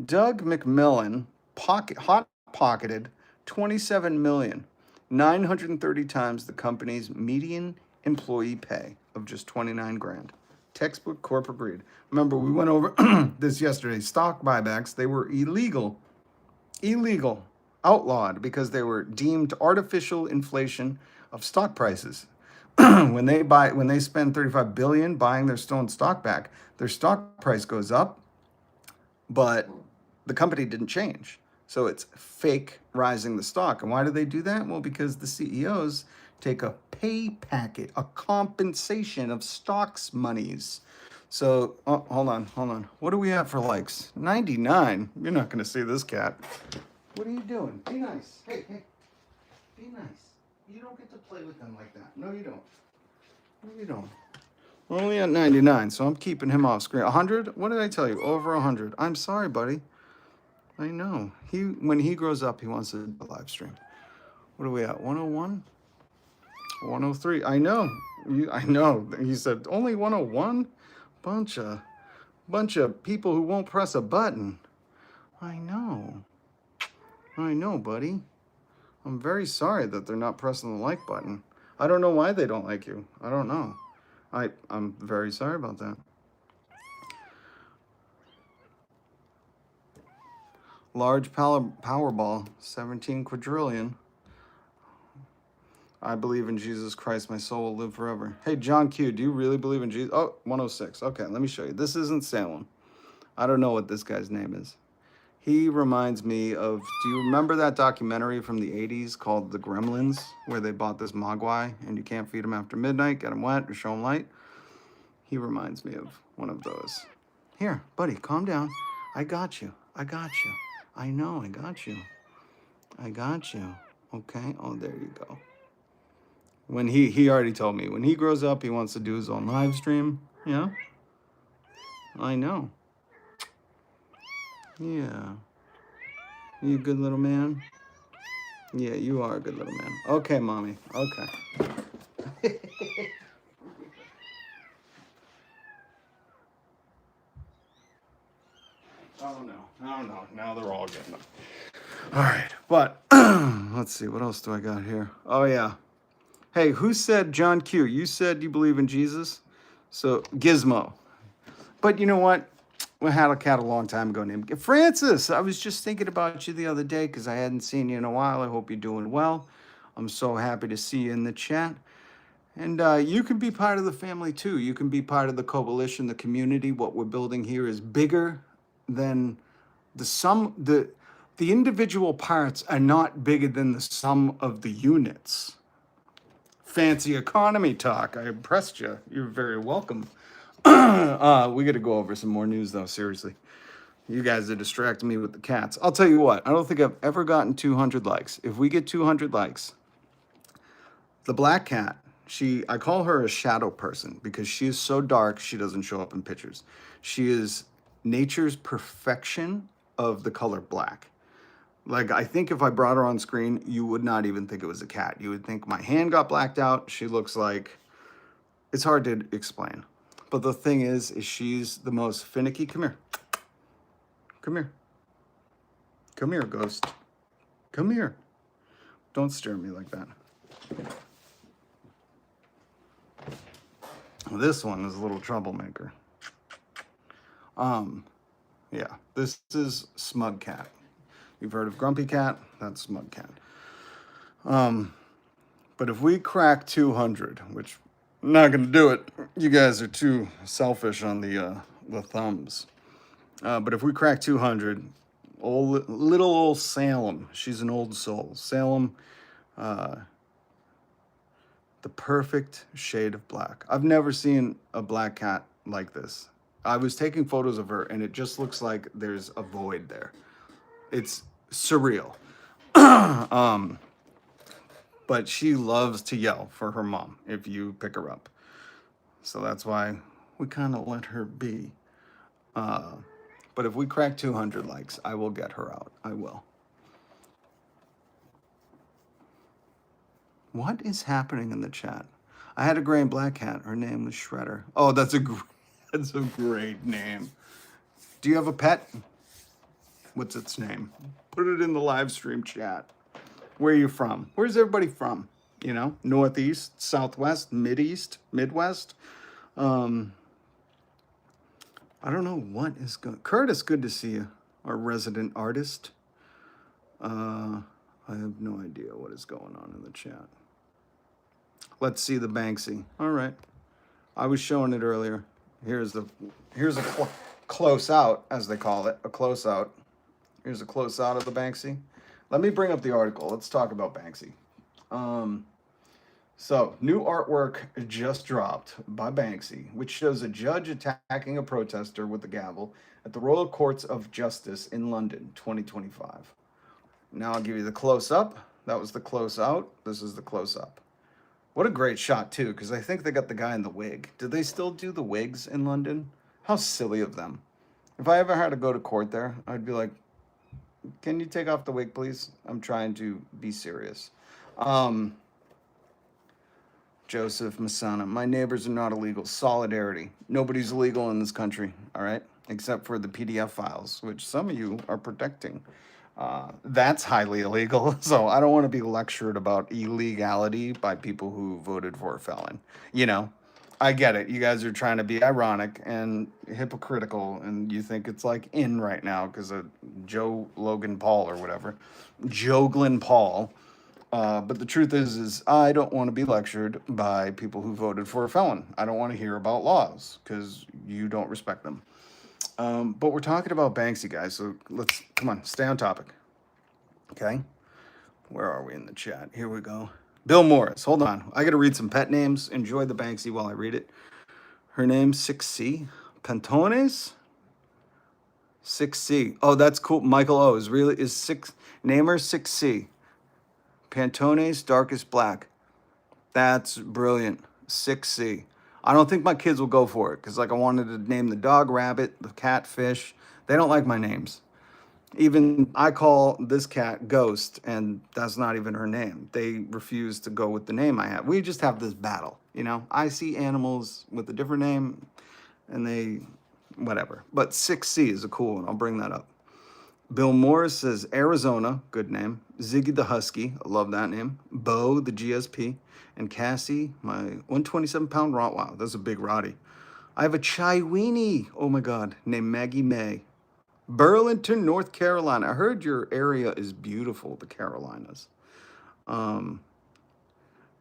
Doug McMillan hot-pocketed $27 million, 930 times the company's median employee pay of just 29 grand. Textbook corporate greed. Remember, we went over this yesterday. Stock buybacks, they were illegal, outlawed, because they were deemed artificial inflation of stock prices. When they spend $35 billion buying their stolen stock back, their stock price goes up, but the company didn't change. So it's fake rising the stock. And why do they do that? Well, because the CEOs take a pay packet, a compensation of stocks monies. So, hold on. What do we have for likes? 99. You're not going to see this cat. What are you doing? Be nice. Hey. Be nice. You don't get to play with them like that. No, you don't. No, you don't. We're only at 99, so I'm keeping him off screen. 100? What did I tell you? Over 100. I'm sorry, buddy. I know. When he grows up, he wants to do a live stream. What are we at? 101? 103. I know. I know. He said, only 101? Bunch of people who won't press a button. I know, buddy. I'm very sorry that they're not pressing the like button. I don't know why they don't like you. I don't know. I'm very sorry about that. Large Powerball, 17 quadrillion. I believe in Jesus Christ. My soul will live forever. Hey, John Q, do you really believe in Jesus? Oh, 106. Okay, let me show you. This isn't Salem. I don't know what this guy's name is. He reminds me of, do you remember that documentary from the 80s called The Gremlins, where they bought this mogwai and you can't feed him after midnight, get him wet or show him light? He reminds me of one of those. Here, buddy, calm down. I got you. I got you. I know, I got you. I got you. Okay? Oh, there you go. When he already told me, when he grows up, he wants to do his own live stream. Yeah? I know. Yeah. You a good little man? Yeah, you are a good little man. Okay, mommy. Okay. Oh no. Now they're all getting them. All right, but let's see. What else do I got here? Oh yeah. Hey, who said John Q? You said you believe in Jesus, so Gizmo. But you know what? We had a cat a long time ago named Francis. I was just thinking about you the other day because I hadn't seen you in a while. I hope you're doing well. I'm so happy to see you in the chat. And you can be part of the family too. You can be part of the coalition, the community. What we're building here is bigger than the sum. The individual parts are not bigger than the sum of the units. Fancy economy talk. I impressed you. You're very welcome. We got to go over some more news, though, seriously. You guys are distracting me with the cats. I'll tell you what. I don't think I've ever gotten 200 likes. If we get 200 likes, the black cat, I call her a shadow person because she is so dark, she doesn't show up in pictures. She is nature's perfection of the color black. Like, I think if I brought her on screen, you would not even think it was a cat. You would think my hand got blacked out. She looks like, it's hard to explain. But the thing is she's the most finicky. Come here. Come here. Come here, ghost. Come here. Don't stare at me like that. This one is a little troublemaker. Yeah, this is Smug Cat. You've heard of Grumpy Cat? That's Smug Cat. But if we crack 200, which I'm not gonna do it. You guys are too selfish on the thumbs. But if we crack 200, little old Salem, she's an old soul. Salem, the perfect shade of black. I've never seen a black cat like this. I was taking photos of her, and it just looks like there's a void there. It's surreal. But she loves to yell for her mom if you pick her up. So that's why we kind of let her be. But if we crack 200 likes, I will get her out. I will. What is happening in the chat? I had a gray and black cat. Her name was Shredder. Oh, that's a great name. Do you have a pet? What's its name? Put it in the live stream chat. Where are you from? Where's everybody from? You know, Northeast, Southwest, Mideast, Midwest. I don't know what is going. Curtis, good to see you. Our resident artist. I have no idea what is going on in the chat. Let's see the Banksy. All right. I was showing it earlier. Here's a close out, as they call it, a close out. Here's a close out of the Banksy. Let me bring up the article. Let's talk about Banksy. So, new artwork just dropped by Banksy, which shows a judge attacking a protester with a gavel at the Royal Courts of Justice in London, 2025. Now I'll give you the close-up. That was the close-out. This is the close-up. What a great shot, too, because I think they got the guy in the wig. Do they still do the wigs in London? How silly of them. If I ever had to go to court there, I'd be like, can you take off the wig, please? I'm trying to be serious. Joseph Masana, my neighbors are not illegal. Solidarity. Nobody's illegal in this country, all right? Except for the PDF files, which some of you are protecting. That's highly illegal, so I don't want to be lectured about illegality by people who voted for a felon. You know, I get it. You guys are trying to be ironic and hypocritical, and you think it's like in right now because of Joe Logan Paul or whatever. Joglin Paul. But the truth is I don't want to be lectured by people who voted for a felon. I don't want to hear about laws because you don't respect them. But we're talking about Banksy, guys. So let's, come on, stay on topic. Okay. Where are we in the chat? Here we go. Bill Morris. Hold on. I got to read some pet names. Enjoy the Banksy while I read it. Her name's 6C. Pantones? 6C. Oh, that's cool. Michael O is six. Name her 6C. Pantones Darkest Black. That's brilliant. 6C. I don't think my kids will go for it because, like, I wanted to name the dog Rabbit, the cat Fish. They don't like my names. Even I call this cat Ghost, and that's not even her name. They refuse to go with the name I have. We just have this battle, you know? I see animals with a different name, and they, whatever. But 6C is a cool one. I'll bring that up. Bill Morris says Arizona, good name. Ziggy the Husky, I love that name. Bo, the GSP. And Cassie, my 127-pound Rottweiler. That's a big Rottie. I have a Chai Weenie, oh my God, named Maggie May. Burlington, North Carolina. I heard your area is beautiful, the Carolinas. And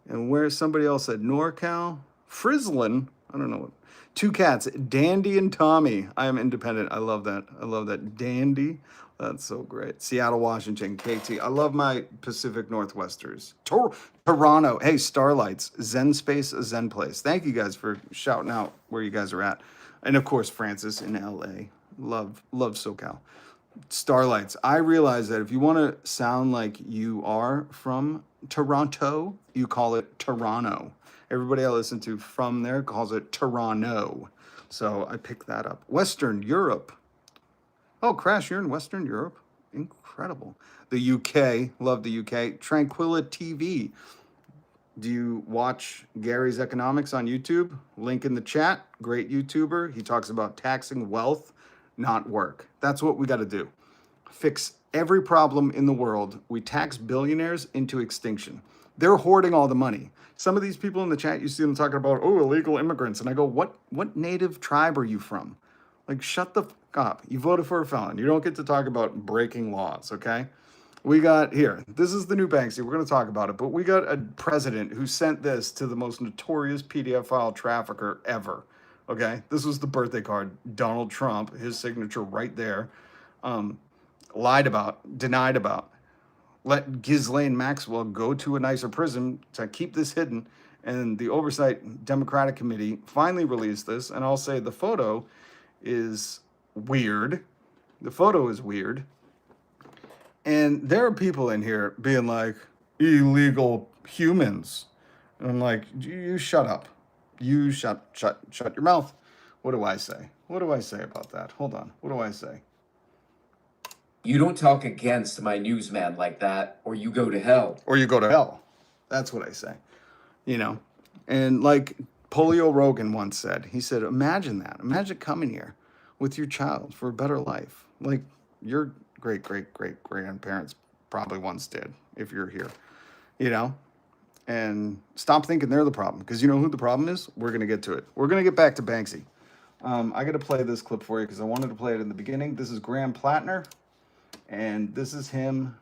where somebody else said NorCal, Frizzlin, I don't know what. Two cats, Dandy and Tommy. I am independent. I love that. I love that. Dandy. That's so great. Seattle, Washington, KT. I love my Pacific Northwesters. Toronto. Hey, Starlights. Zen Space, Zen Place. Thank you guys for shouting out where you guys are at. And of course, Francis in LA. Love SoCal. Starlights. I realize that if you want to sound like you are from Toronto, you call it Toronto. Everybody I listen to from there calls it Toronto. So I picked that up. Western Europe. Oh, Crash, you're in Western Europe? Incredible. The UK. Love the UK. Tranquilla TV. Do you watch Gary's Economics on YouTube? Link in the chat. Great YouTuber. He talks about taxing wealth, not work. That's what we got to do. Fix every problem in the world. We tax billionaires into extinction. They're hoarding all the money. Some of these people in the chat, you see them talking about, oh, illegal immigrants. And I go, what native tribe are you from? Like, shut the fuck up. You voted for a felon. You don't get to talk about breaking laws, okay? We got here. This is the new Banksy. We're going to talk about it. But we got a president who sent this to the most notorious PDF file trafficker ever, okay? This was the birthday card. Donald Trump, his signature right there. Lied about, denied about. Let Ghislaine Maxwell go to a nicer prison to keep this hidden. And the Oversight Democratic Committee finally released this. And I'll say the photo is weird. The photo is weird. And there are people in here being like, illegal humans. And I'm like, you shut up. You shut your mouth. What do I say? What do I say about that? Hold on. What do I say? You don't talk against my newsman like that, or you go to hell. Or you go to hell. That's what I say. You know? And like Polio Rogan once said, he said, imagine that. Imagine coming here with your child for a better life. Like your great-great-great-grandparents probably once did, if you're here. You know? And stop thinking they're the problem. Because you know who the problem is? We're going to get to it. We're going to get back to Banksy. I got to play this clip for you because I wanted to play it in the beginning. This is Graham Platner. And this is him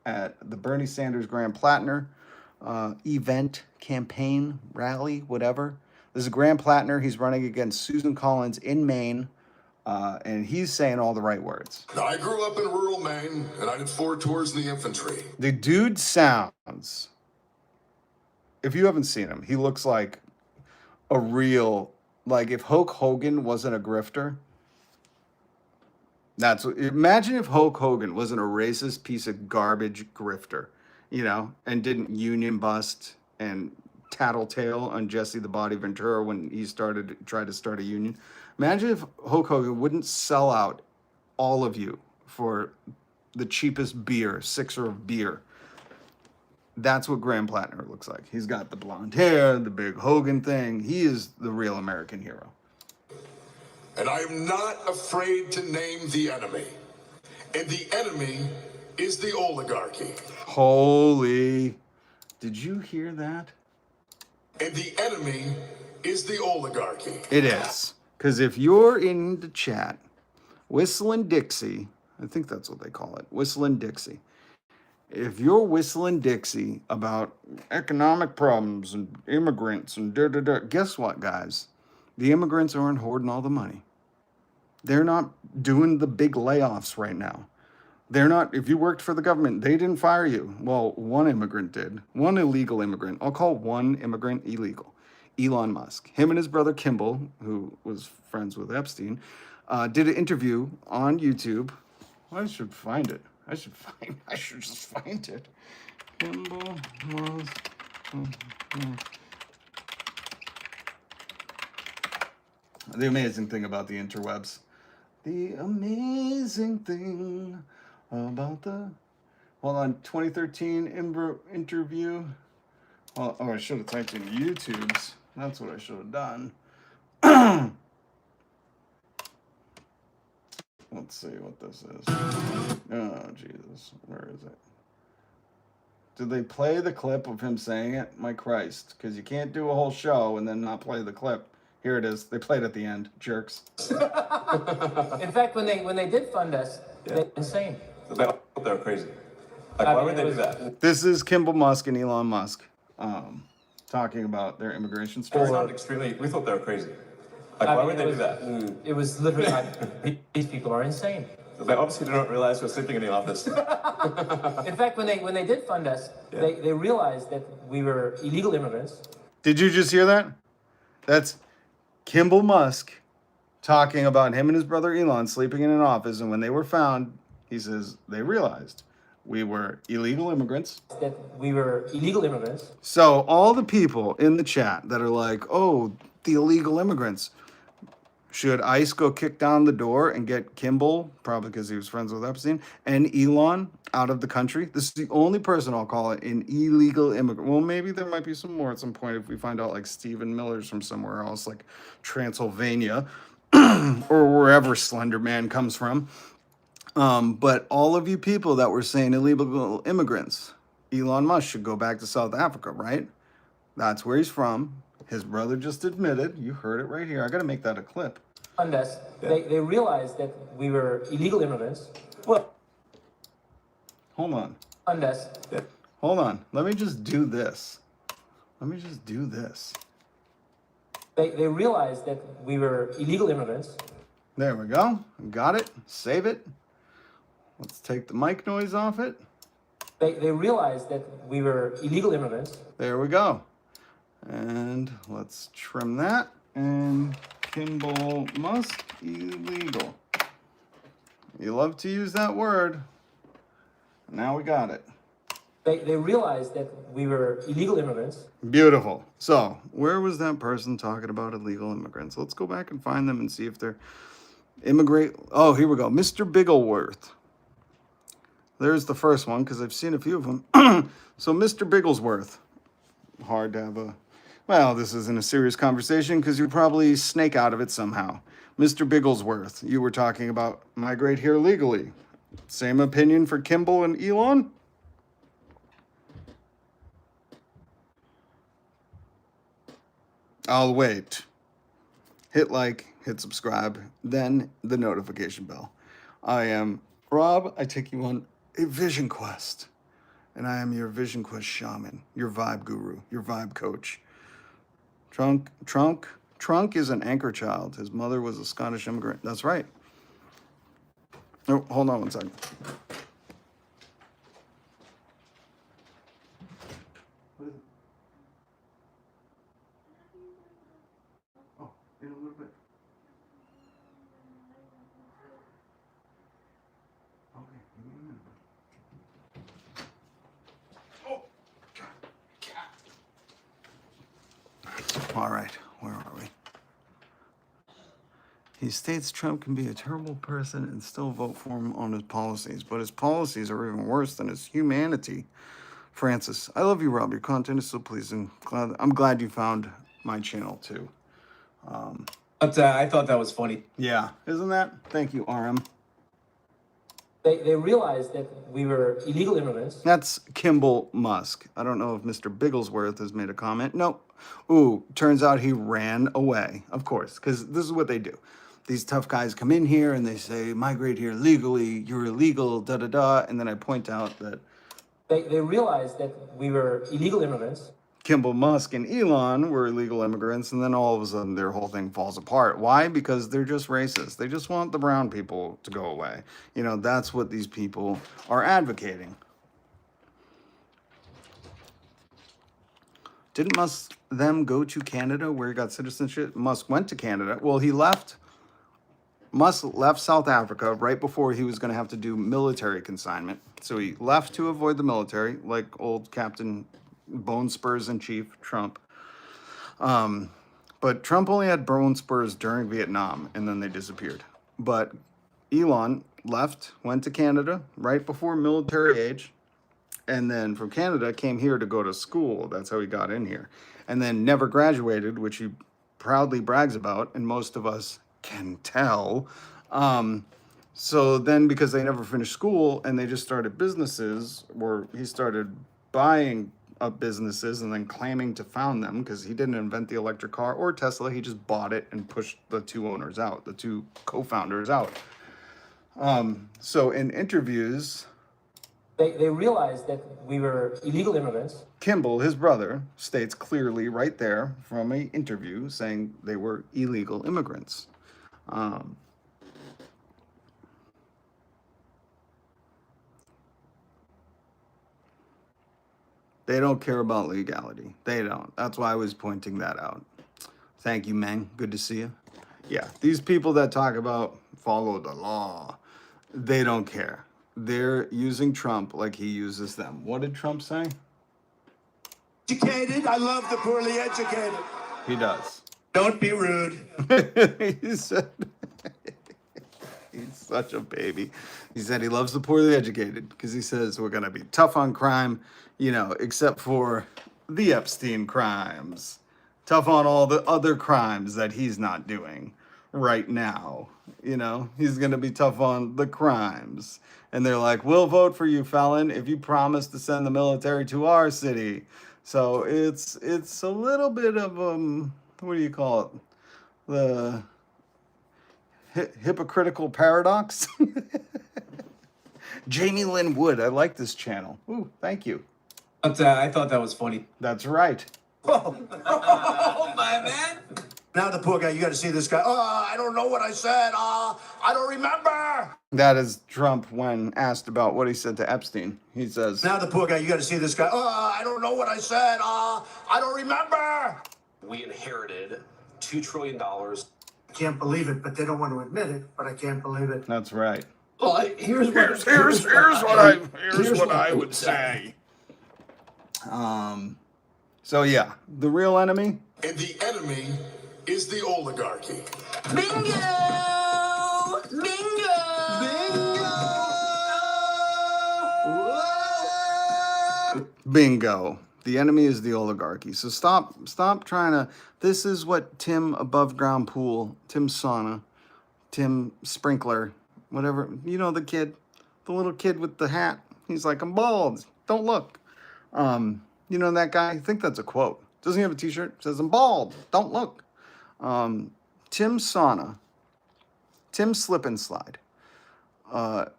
at the Bernie Sanders Graham Platner event, campaign, rally, whatever. This is Graham Platner. He's running against Susan Collins in Maine. And he's saying all the right words. Now, I grew up in rural Maine, and I did 4 tours in the infantry. The dude sounds, if you haven't seen him, he looks like a real, like if Hulk Hogan wasn't a grifter. That's what, imagine if Hulk Hogan wasn't a racist piece of garbage grifter, you know, and didn't union bust and tattletale on Jesse the Body Ventura when he tried to start a union. Imagine if Hulk Hogan wouldn't sell out all of you for the cheapest beer, sixer of beer. That's what Graham Platner looks like. He's got the blonde hair, the big Hogan thing. He is the real American hero. And I am not afraid to name the enemy. And the enemy is the oligarchy. Holy, did you hear that? And the enemy is the oligarchy. It is. Because if you're in the chat, Whistling Dixie, I think that's what they call it, Whistling Dixie. If you're whistling Dixie about economic problems and immigrants and guess what, guys? The immigrants aren't hoarding all the money. They're not doing the big layoffs right now. They're not, if you worked for the government, they didn't fire you. Well, one immigrant did. One illegal immigrant. I'll call one immigrant illegal. Elon Musk. Him and his brother Kimball, who was friends with Epstein, did an interview on YouTube. I should find it. I should just find it. Kimball Musk. The amazing thing about the interwebs. The amazing thing about the, hold on, 2013 interview. Well, oh, I should have typed in YouTube's. That's what I should have done. Let's see what this is. Oh, Jesus. Where is it? Did they play the clip of him saying it? My Christ. Because you can't do a whole show and then not play the clip. Here it is. They played at the end. Jerks. In fact, when they did fund us, they were insane. They're crazy. Like, why would they do that? This is Kimball Musk and Elon Musk talking about their immigration story. We thought they were crazy. Like, why would they do that? It was literally like, these people are insane. They obviously don't realize we're sleeping in the office. In fact, when they did fund us, they realized that we were illegal immigrants. Did you just hear that? That's Kimball Musk talking about him and his brother Elon sleeping in an office, and when they were found, he says they realized we were illegal immigrants. That we were illegal immigrants. So all the people in the chat that are like, oh, the illegal immigrants, should ICE go kick down the door and get Kimball, probably because he was friends with Epstein, and Elon out of the country? This is the only person I'll call it an illegal immigrant. Well, maybe there might be some more at some point if we find out like Stephen Miller's from somewhere else, like Transylvania or wherever Slender Man comes from. But all of you people that were saying illegal immigrants, Elon Musk should go back to South Africa, right? That's where he's from. His brother just admitted. You heard it right here. I got to make that a clip. Fund us. They realized that we were illegal immigrants. What? Hold on. Fund us. Hold on. Let me just do this. They realized that we were illegal immigrants. There we go. Got it. Save it. Let's take the mic noise off it. They realized that we were illegal immigrants. There we go. And let's trim that. And Kimball Musk illegal. You love to use that word. Now we got it. They realized that we were illegal immigrants. Beautiful. So, where was that person talking about illegal immigrants? Let's go back and find them and see if they're immigrate. Oh, here we go. Mr. Bigglesworth. There's the first one because I've seen a few of them. So, Mr. Bigglesworth. Hard to have a... Well, this isn't a serious conversation because you probably snake out of it somehow. Mr. Bigglesworth, you were talking about migrate here legally. Same opinion for Kimball and Elon? I'll wait. Hit like, hit subscribe, then the notification bell. I am Rob. I take you on a vision quest. And I am your vision quest shaman, your vibe guru, your vibe coach. Trunk is an anchor child. His mother was a Scottish immigrant. That's right. Oh, hold on one second. Oh, in a little bit. Okay, give me a minute. Oh, God. All right, where are we? He states Trump can be a terrible person and still vote for him on his policies, but his policies are even worse than his humanity. Francis, I love you, Rob. Your content is so pleasing. I'm glad you found my channel too. But I thought that was funny. Yeah, isn't that? Thank you, RM. They realized that we were illegal immigrants. That's Kimball Musk. I don't know if Mr. Bigglesworth has made a comment. No. Ooh, turns out he ran away. Of course, because this is what they do. These tough guys come in here and they say, migrate here legally, you're illegal, da-da-da. And then I point out that... They realized that we were illegal immigrants. Kimball, Musk, and Elon were illegal immigrants, and then all of a sudden their whole thing falls apart. Why? Because they're just racist. They just want the brown people to go away. You know, that's what these people are advocating. Didn't Musk them go to Canada where he got citizenship? Musk went to Canada. Well, he left. Musk left South Africa right before he was going to have to do military consignment. So he left to avoid the military, like old Captain Bone Spurs in Chief Trump. But Trump only had bone spurs during Vietnam, and then they disappeared. But Elon left, went to Canada right before military age, and then from Canada came here to go to school. That's how he got in here. And then never graduated, which he proudly brags about, and most of us can tell. So then because they never finished school and they just started businesses, or he started buying up businesses and then claiming to found them, because he didn't invent the electric car or Tesla. He just bought it and pushed the two owners out, the two co-founders out. So in interviews, They realized that we were illegal immigrants. Kimball, his brother, states clearly right there from an interview saying they were illegal immigrants. They don't care about legality. They don't. That's why I was pointing that out. Thank you, Meng. Good to see you. Yeah, these people that talk about follow the law, they don't care. They're using Trump like he uses them. What did Trump say? Educated. I love the poorly educated. He does. Don't be rude. He said, he's such a baby. He said he loves the poorly educated because he says we're going to be tough on crime, you know, except for the Epstein crimes. Tough on all the other crimes that he's not doing right now. You know, he's going to be tough on the crimes. And they're like, we'll vote for you, felon, if you promise to send the military to our city. So it's a little bit of, what do you call it? The hypocritical paradox. Jamie Lynn Wood, I like this channel. Ooh, thank you. But I thought that was funny. That's right. Oh, my man. Now the poor guy, you got to see this guy. Oh, I don't know what I said. I don't remember. That is Trump when asked about what he said to Epstein. He says, Now the poor guy, you got to see this guy. Oh, I don't know what I said. I don't remember. We inherited $2 trillion. I can't believe it, but they don't want to admit it, but I can't believe it. That's right. Well, here's what I would say. So yeah, the real enemy. And the enemy is the oligarchy. Bingo! Bingo! Bingo. The enemy is the oligarchy. So stop trying to. This is what Tim Above Ground Pool, Tim Sauna, Tim Sprinkler, whatever, you know, the little kid with the hat. He's like, I'm bald. Don't look. You know that guy? I think that's a quote. Doesn't he have a t-shirt? It says, I'm bald. Don't look. Tim Sauna, Tim Slip and Slide.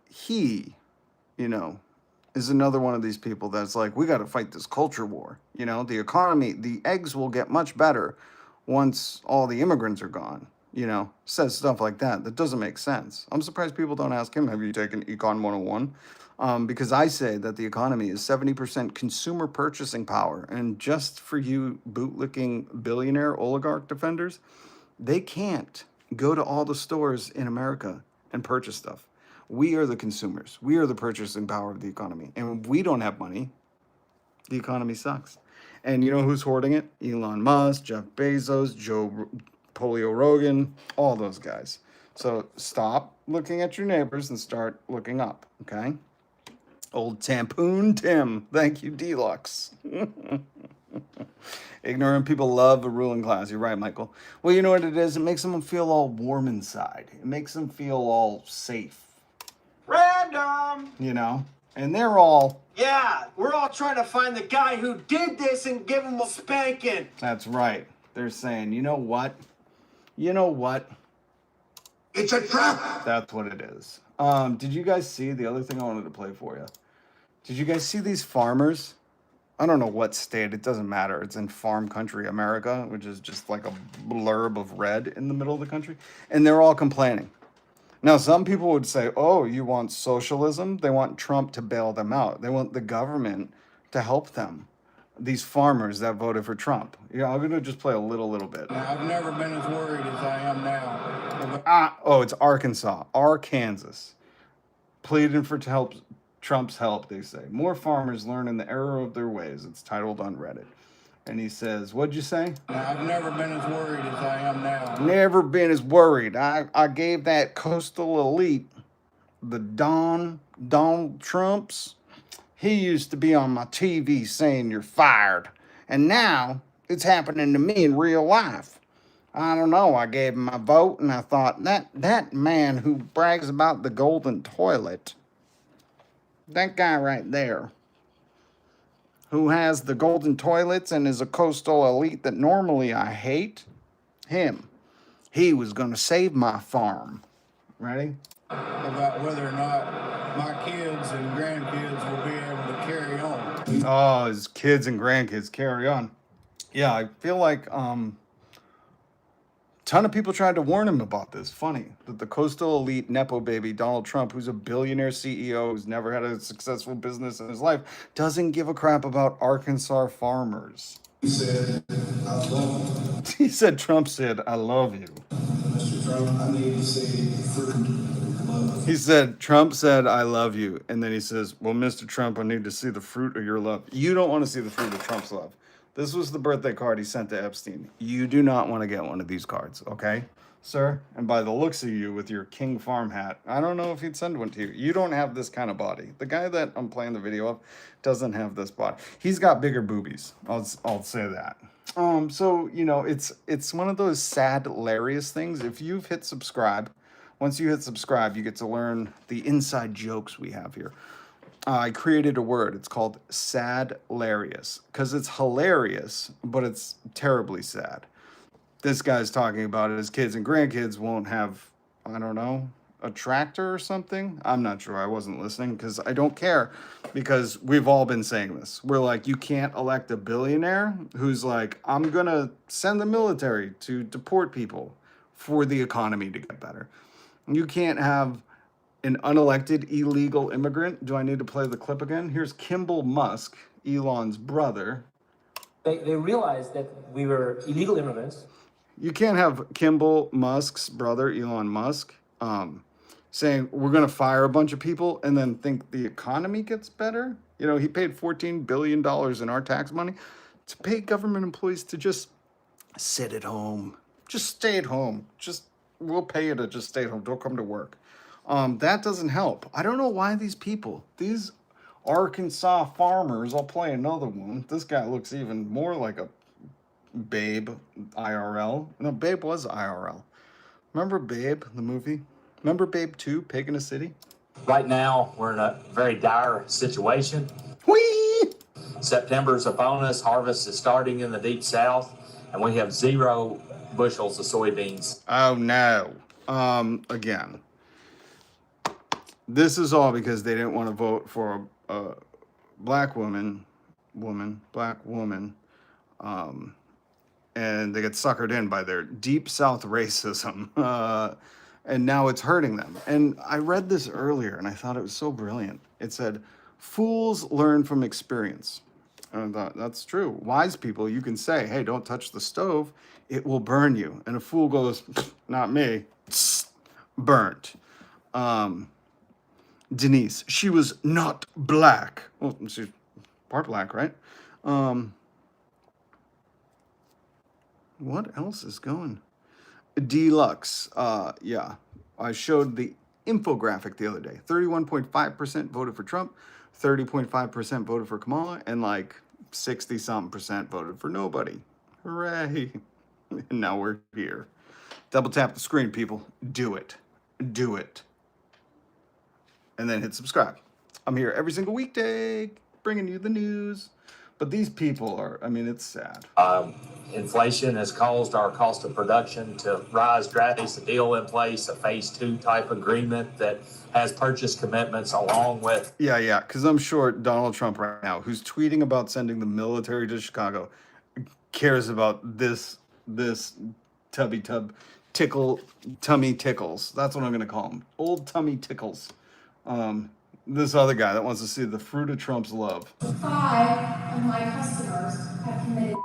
He, you know, is another one of these people that's like, we got to fight this culture war. You know, the economy, the eggs will get much better once all the immigrants are gone. You know, says stuff like that. That doesn't make sense. I'm surprised people don't ask him, have you taken Econ 101? Because I say that the economy is 70% consumer purchasing power. And just for you bootlicking billionaire oligarch defenders, they can't go to all the stores in America and purchase stuff. We are the consumers. We are the purchasing power of the economy. And if we don't have money, the economy sucks. And you know who's hoarding it? Elon Musk, Jeff Bezos, Jolio Rogan, all those guys. So stop looking at your neighbors and start looking up, okay? Old Tampoon Tim. Thank you, Deluxe. Ignorant people love a ruling class. You're right, Michael. Well, you know what it is? It makes them feel all warm inside. It makes them feel all safe. Random! You know? And they're all... Yeah, we're all trying to find the guy who did this and give him a spanking. That's right. They're saying, you know what? You know what? It's a trap. That's what it is. Did you guys see the other thing I wanted to play for you? Did you guys see these farmers I don't know what state, it doesn't matter. It's in farm country America, which is just like a blurb of red in the middle of the country. And they're all complaining. Now, some people would say, oh, you want socialism? They want Trump to bail them out. They want the government to help them. These farmers that voted for Trump. Yeah, I'm going to just play a little bit. I've never been as worried as I am now. Oh, it's Arkansas. Pleading for help, Trump's help, they say. More farmers learn in the error of their ways. It's titled on Reddit. And he says, what'd you say? I've never been as worried as I am now. Never been as worried. I gave that coastal elite, the Donald Trumps, he used to be on my TV saying you're fired. And now it's happening to me in real life. I don't know. I gave him my vote and I thought that man who brags about the golden toilet, that guy right there, who has the golden toilets and is a coastal elite that normally I hate, him. He was going to save my farm. Ready? About whether or not my kids and grandkids will be able to carry on. Oh, his kids and grandkids carry on. Yeah, I feel like ton of people tried to warn him about this. Funny that the coastal elite nepo baby Donald Trump, who's a billionaire CEO who's never had a successful business in his life, doesn't give a crap about Arkansas farmers. He said, I love you. He said, Trump said, I love you. Mr. Trump, I need to see fruit of love. He said, Trump said, I love you. And then he says, well, Mr. Trump, I need to see the fruit of your love. You don't want to see the fruit of Trump's love. This was the birthday card he sent to Epstein. You do not want to get one of these cards, okay, sir? And by the looks of you with your King Farm hat, I don't know if he'd send one to you. You don't have this kind of body. The guy that I'm playing the video of doesn't have this body. He's got bigger boobies. I'll say that. So, you know, it's one of those sad, hilarious things. If you've hit subscribe, once you hit subscribe, you get to learn the inside jokes we have here. I created a word. It's called sad-larious because it's hilarious, but it's terribly sad. This guy's talking about it. His kids and grandkids won't have, I don't know, a tractor or something. I'm not sure. I wasn't listening because I don't care, because we've all been saying this. We're like, you can't elect a billionaire who's like, I'm going to send the military to deport people for the economy to get better. You can't have an unelected illegal immigrant. Do I need to play the clip again? Here's Kimball Musk, Elon's brother. They realized that we were illegal immigrants. You can't have Kimball Musk's brother, Elon Musk, saying we're going to fire a bunch of people and then think the economy gets better. You know, he paid $14 billion in our tax money to pay government employees to just sit at home. Just stay at home. We'll pay you to just stay at home. Don't come to work. That doesn't help. I don't know why these Arkansas farmers, I'll play another one. This guy looks even more like a Babe IRL. No, Babe was IRL. Remember Babe, the movie? Remember Babe 2, Pig in a City? Right now, we're in a very dire situation. Whee! September is upon us. Harvest is starting in the deep south, and we have 0 bushels of soybeans. Oh, no. Again. This is all because they didn't want to vote for a black woman, and they get suckered in by their deep South racism, and now it's hurting them. And I read this earlier, and I thought it was so brilliant. It said, fools learn from experience. And I thought, that's true. Wise people, you can say, hey, don't touch the stove. It will burn you. And a fool goes, not me. Burnt. Denise, she was not black. Well, she's part black, right? What else is going? Deluxe. Yeah. I showed the infographic the other day. 31.5% voted for Trump, 30.5% voted for Kamala, and like 60-something% voted for nobody. Hooray. And now we're here. Double tap the screen, people. Do it. Do it. And then hit subscribe. I'm here every single weekday, bringing you the news, But these people are, I mean, it's sad. Inflation has caused our cost of production to rise drastically. A deal in place, a phase 2 type agreement that has purchase commitments along with. Yeah, because I'm sure Donald Trump right now, who's tweeting about sending the military to Chicago, cares about this tummy tickles. That's what I'm gonna call him. Old tummy tickles. This other guy that wants to see the fruit of Trump's love. 5 of my customers have committed.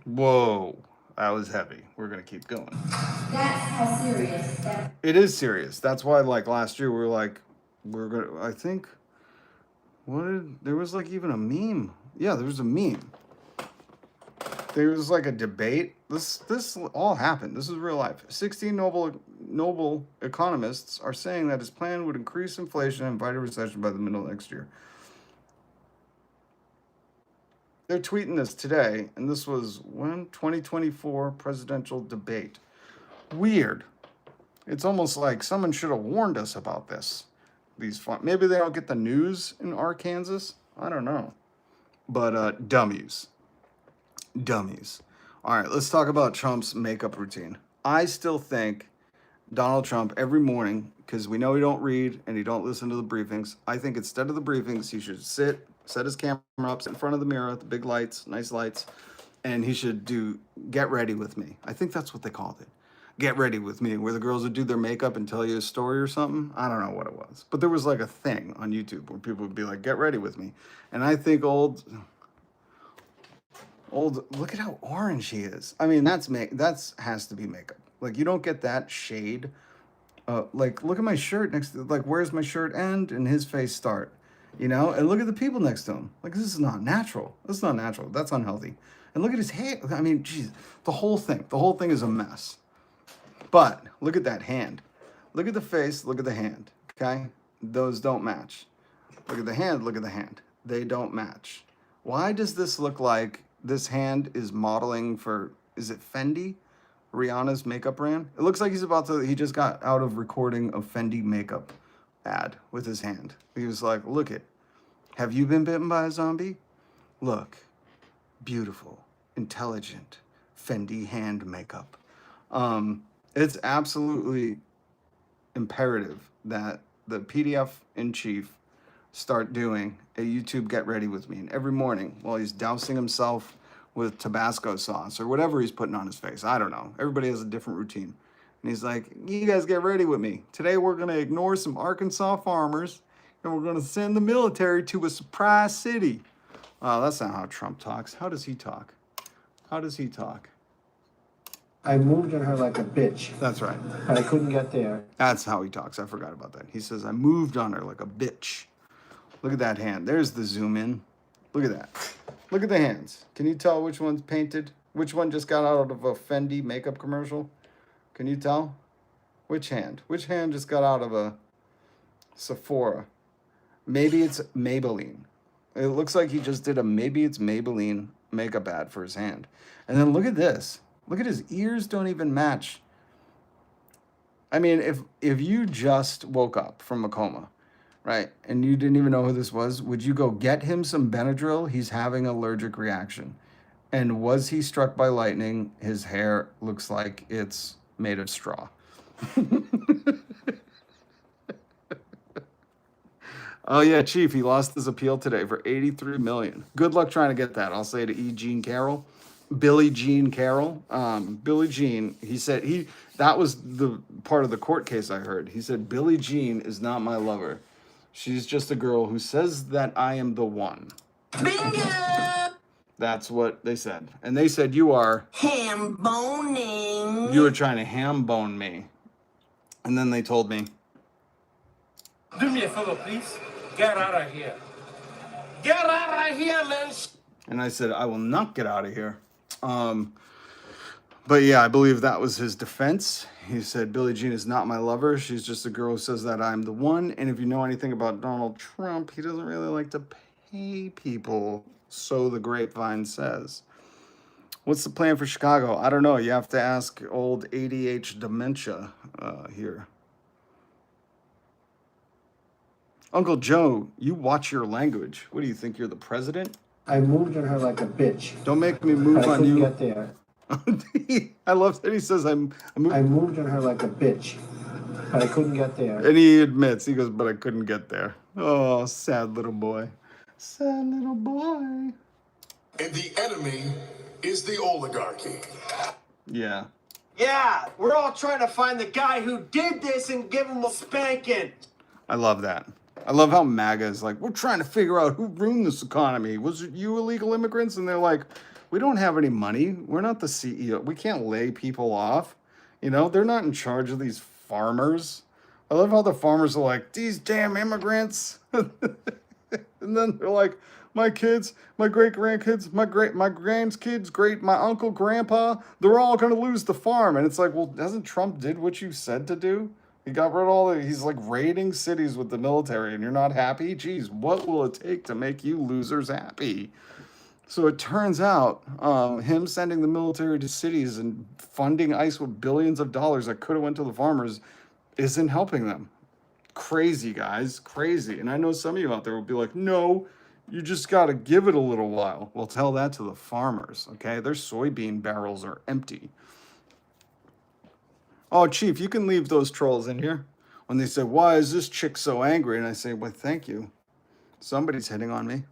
Whoa, that was heavy. We're gonna keep going. That's how serious that. It is serious. That's why, like last year, we were like, I think, there was like even a meme. Yeah, there was a meme. There was like a debate. This all happened. This is real life. 16 noble economists are saying that his plan would increase inflation and invite a recession by the middle of next year. They're tweeting this today, and this was when 2024 presidential debate. Weird. It's almost like someone should have warned us about this. Maybe they don't get the news in Arkansas. I don't know. But dummies. All right, let's talk about Trump's makeup routine. I still think Donald Trump every morning, because we know he don't read and he don't listen to the briefings. I think instead of the briefings, he should set his camera up, sit in front of the mirror, the big lights, nice lights, and he should do Get Ready With Me. I think that's what they called it. Get Ready With Me, where the girls would do their makeup and tell you a story or something. I don't know what it was. But there was like a thing on YouTube where people would be like, get ready with me. And I think old, look at how orange he is. I mean, that's has to be makeup. Like, you don't get that shade. Like, look at my shirt next to, like, where's my shirt end and his face start? You know? And look at the people next to him. Like, this is not natural. This is not natural. That's unhealthy. And look at his hair. I mean, geez, the whole thing is a mess. But look at that hand. Look at the face, look at the hand, okay? Those don't match. Look at the hand. They don't match. Why does this look like this hand is modeling for, is it Fendi? Rihanna's makeup brand? It looks like he just got out of recording a Fendi makeup ad with his hand. He was like, look it. Have you been bitten by a zombie? Look, beautiful, intelligent, Fendi hand makeup. It's absolutely imperative that the PDF in chief start doing a YouTube Get Ready With Me. And every morning while he's dousing himself with Tabasco sauce or whatever he's putting on his face. I don't know. Everybody has a different routine. And he's like, you guys get ready with me. Today we're going to ignore some Arkansas farmers and we're going to send the military to a surprise city. That's not how Trump talks. How does he talk? I moved on her like a bitch. That's right. But I couldn't get there. That's how he talks. I forgot about that. He says, I moved on her like a bitch. Look at that hand. There's the zoom in. Look at that. Look at the hands. Can you tell which one's painted? Which one just got out of a Fendi makeup commercial? Can you tell? Which hand? Which hand just got out of a Sephora? Maybe it's Maybelline. It looks like he just did maybe it's Maybelline makeup ad for his hand. And then look at this. Look at his ears don't even match. I mean, if you just woke up from a coma, right, and you didn't even know who this was, would you go get him some Benadryl? He's having allergic reaction. And was he struck by lightning? His hair looks like it's made of straw. Oh yeah, Chief, he lost his appeal today for $83 million. Good luck trying to get that. I'll say to Billie Jean Carroll. Billie Jean, he said that was the part of the court case I heard. He said, Billie Jean is not my lover. She's just a girl who says that I am the one. Bingo! That's what they said. And they said you are ham boning. You were trying to ham bone me. And then they told me, do me a favor, please. Get out of here. Get out of here, Lynch. And I said, I will not get out of here. But yeah, I believe that was his defense. He said, Billie Jean is not my lover. She's just a girl who says that I'm the one. And if you know anything about Donald Trump, he doesn't really like to pay people, so the grapevine says. What's the plan for Chicago? I don't know. You have to ask old ADH dementia here. Uncle Joe, you watch your language. What do you think? You're the president? I moved on her like a bitch. Don't make me move but I on couldn't you. get there. I love that he says I moved on her like a bitch, but I couldn't get there. And he admits, he goes, but I couldn't get there. Oh, sad little boy. Sad little boy. And the enemy is the oligarchy. Yeah. Yeah, we're all trying to find the guy who did this and give him a spanking. I love that. I love how MAGA is like, we're trying to figure out who ruined this economy. Was it you illegal immigrants? And they're like, we don't have any money. We're not the CEO. We can't lay people off. You know, they're not in charge of these farmers. I love how the farmers are like, these damn immigrants. And then they're like, my kids, my great-grandkids, my grandkids, my uncle, grandpa, they're all going to lose the farm. And it's like, well, hasn't Trump did what you said to do? He got rid of all the, he's like raiding cities with the military and you're not happy? Geez, what will it take to make you losers happy? So it turns out him sending the military to cities and funding ICE with billions of dollars that could have went to the farmers isn't helping them. Crazy, guys, crazy. And I know some of you out there will be like, no, you just got to give it a little while. Well, tell that to the farmers, okay? Their soybean barrels are empty. Oh, Chief, you can leave those trolls in here. When they say, why is this chick so angry? And I say, well, thank you. Somebody's hitting on me.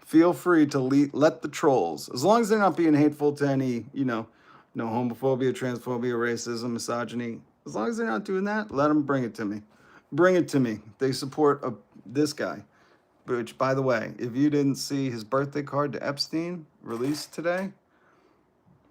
Feel free to let the trolls, as long as they're not being hateful to any, you know, no homophobia, transphobia, racism, misogyny. As long as they're not doing that, let them bring it to me. Bring it to me. They support this guy. Which, by the way, if you didn't see his birthday card to Epstein released today,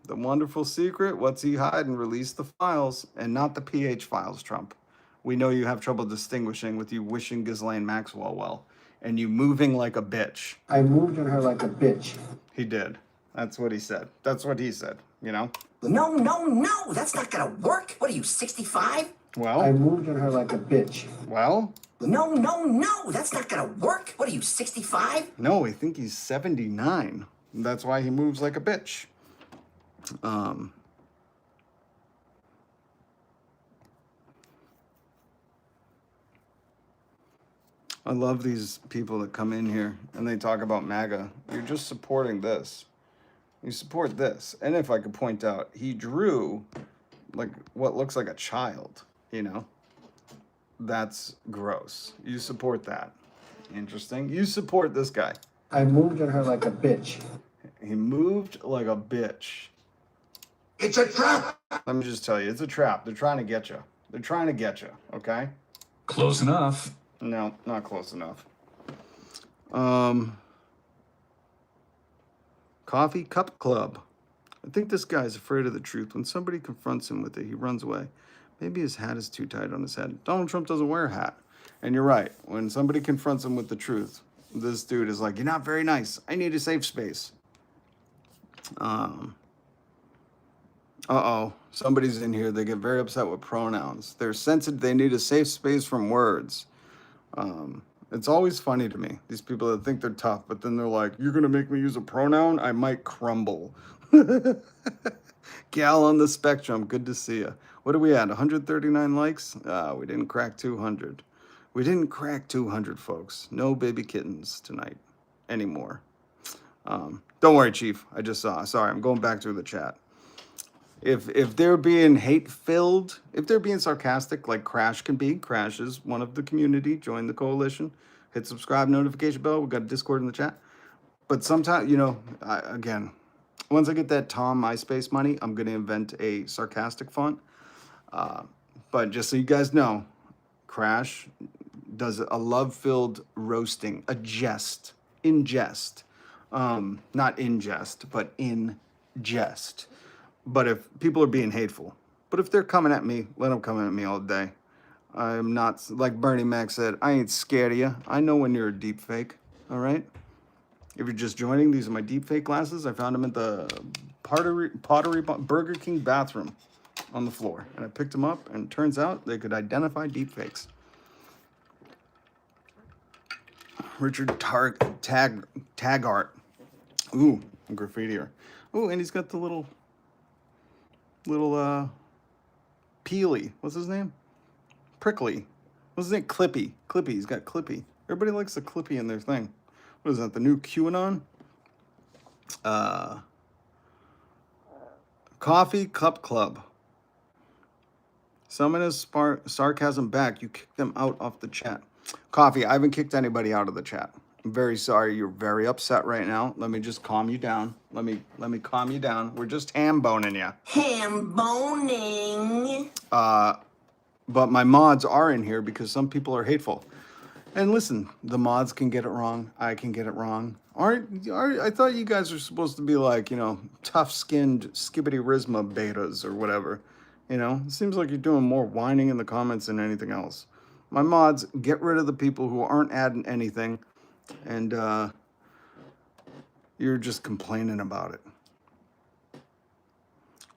the wonderful secret, what's he hiding? Release the files, and not the PH files, Trump. We know you have trouble distinguishing with you wishing Ghislaine Maxwell well, and you moving like a bitch. I moved on her like a bitch. He did. That's what he said. That's what he said, you know? No, no, no, that's not gonna work. What are you, 65? Well? I moved on her like a bitch. Well? No, no, no, that's not gonna work. What are you, 65? No, I think he's 79. That's why he moves like a bitch. I love these people that come in here and they talk about MAGA. You're just supporting this. You support this. And if I could point out, he drew like what looks like a child, you know? That's gross. You support that. Interesting. You support this guy. I moved on her like a bitch. He moved like a bitch. It's a trap. Let me just tell you, it's a trap. They're trying to get you. They're trying to get you, okay? Close enough. No, not close enough. Coffee Cup Club. I think this guy's afraid of the truth. When somebody confronts him with it, he runs away. Maybe his hat is too tight on his head. Donald Trump doesn't wear a hat. And you're right. When somebody confronts him with the truth, this dude is like, you're not very nice. I need a safe space. Uh-oh. Somebody's in here. They get very upset with pronouns. They're sensitive. They need a safe space from words. It's always funny to me. These people that think they're tough, but then they're like, you're going to make me use a pronoun? I might crumble. Gal on the spectrum. Good to see you. What are we at? 139 likes? We didn't crack 200. We didn't crack 200, folks. No baby kittens tonight anymore. Don't worry, Chief. I just saw. Sorry, I'm going back through the chat. If they're being hate-filled, if they're being sarcastic, like Crash can be, Crash is one of the community, join the coalition, hit subscribe, notification bell, we've got a Discord in the chat. But sometimes, you know, again, once I get that Tom MySpace money, I'm going to invent a sarcastic font. But just so you guys know, Crash does a love-filled roasting, a jest, in jest. Not in jest, but in jest. But if people are being hateful, but if they're coming at me, let them come at me all day. I'm not, like Bernie Mac said, I ain't scared of you. I know when you're a deep fake, all right? If you're just joining, these are my deep fake glasses. I found them at the Burger King bathroom on the floor. And I picked them up, and it turns out they could identify deep fakes. Richard Taggart. Ooh, a graffitier. Ooh, and he's got the little Peely. What's his name? Prickly. What's his name? Clippy. He's got Clippy. Everybody likes the Clippy in their thing. What is that, the new QAnon? Coffee Cup Club. Summon his sarcasm back. You kicked them out off the chat. Coffee, I haven't kicked anybody out of the chat. I'm very sorry. You're very upset right now. Let me just calm you down. Let me calm you down. We're just ham boning you. Ham boning. But my mods are in here because some people are hateful. And listen, the mods can get it wrong. I can get it wrong. I thought you guys are supposed to be like, you know, tough-skinned skibbity-rizma betas or whatever. You know, it seems like you're doing more whining in the comments than anything else. My mods, get rid of the people who aren't adding anything, and you're just complaining about it.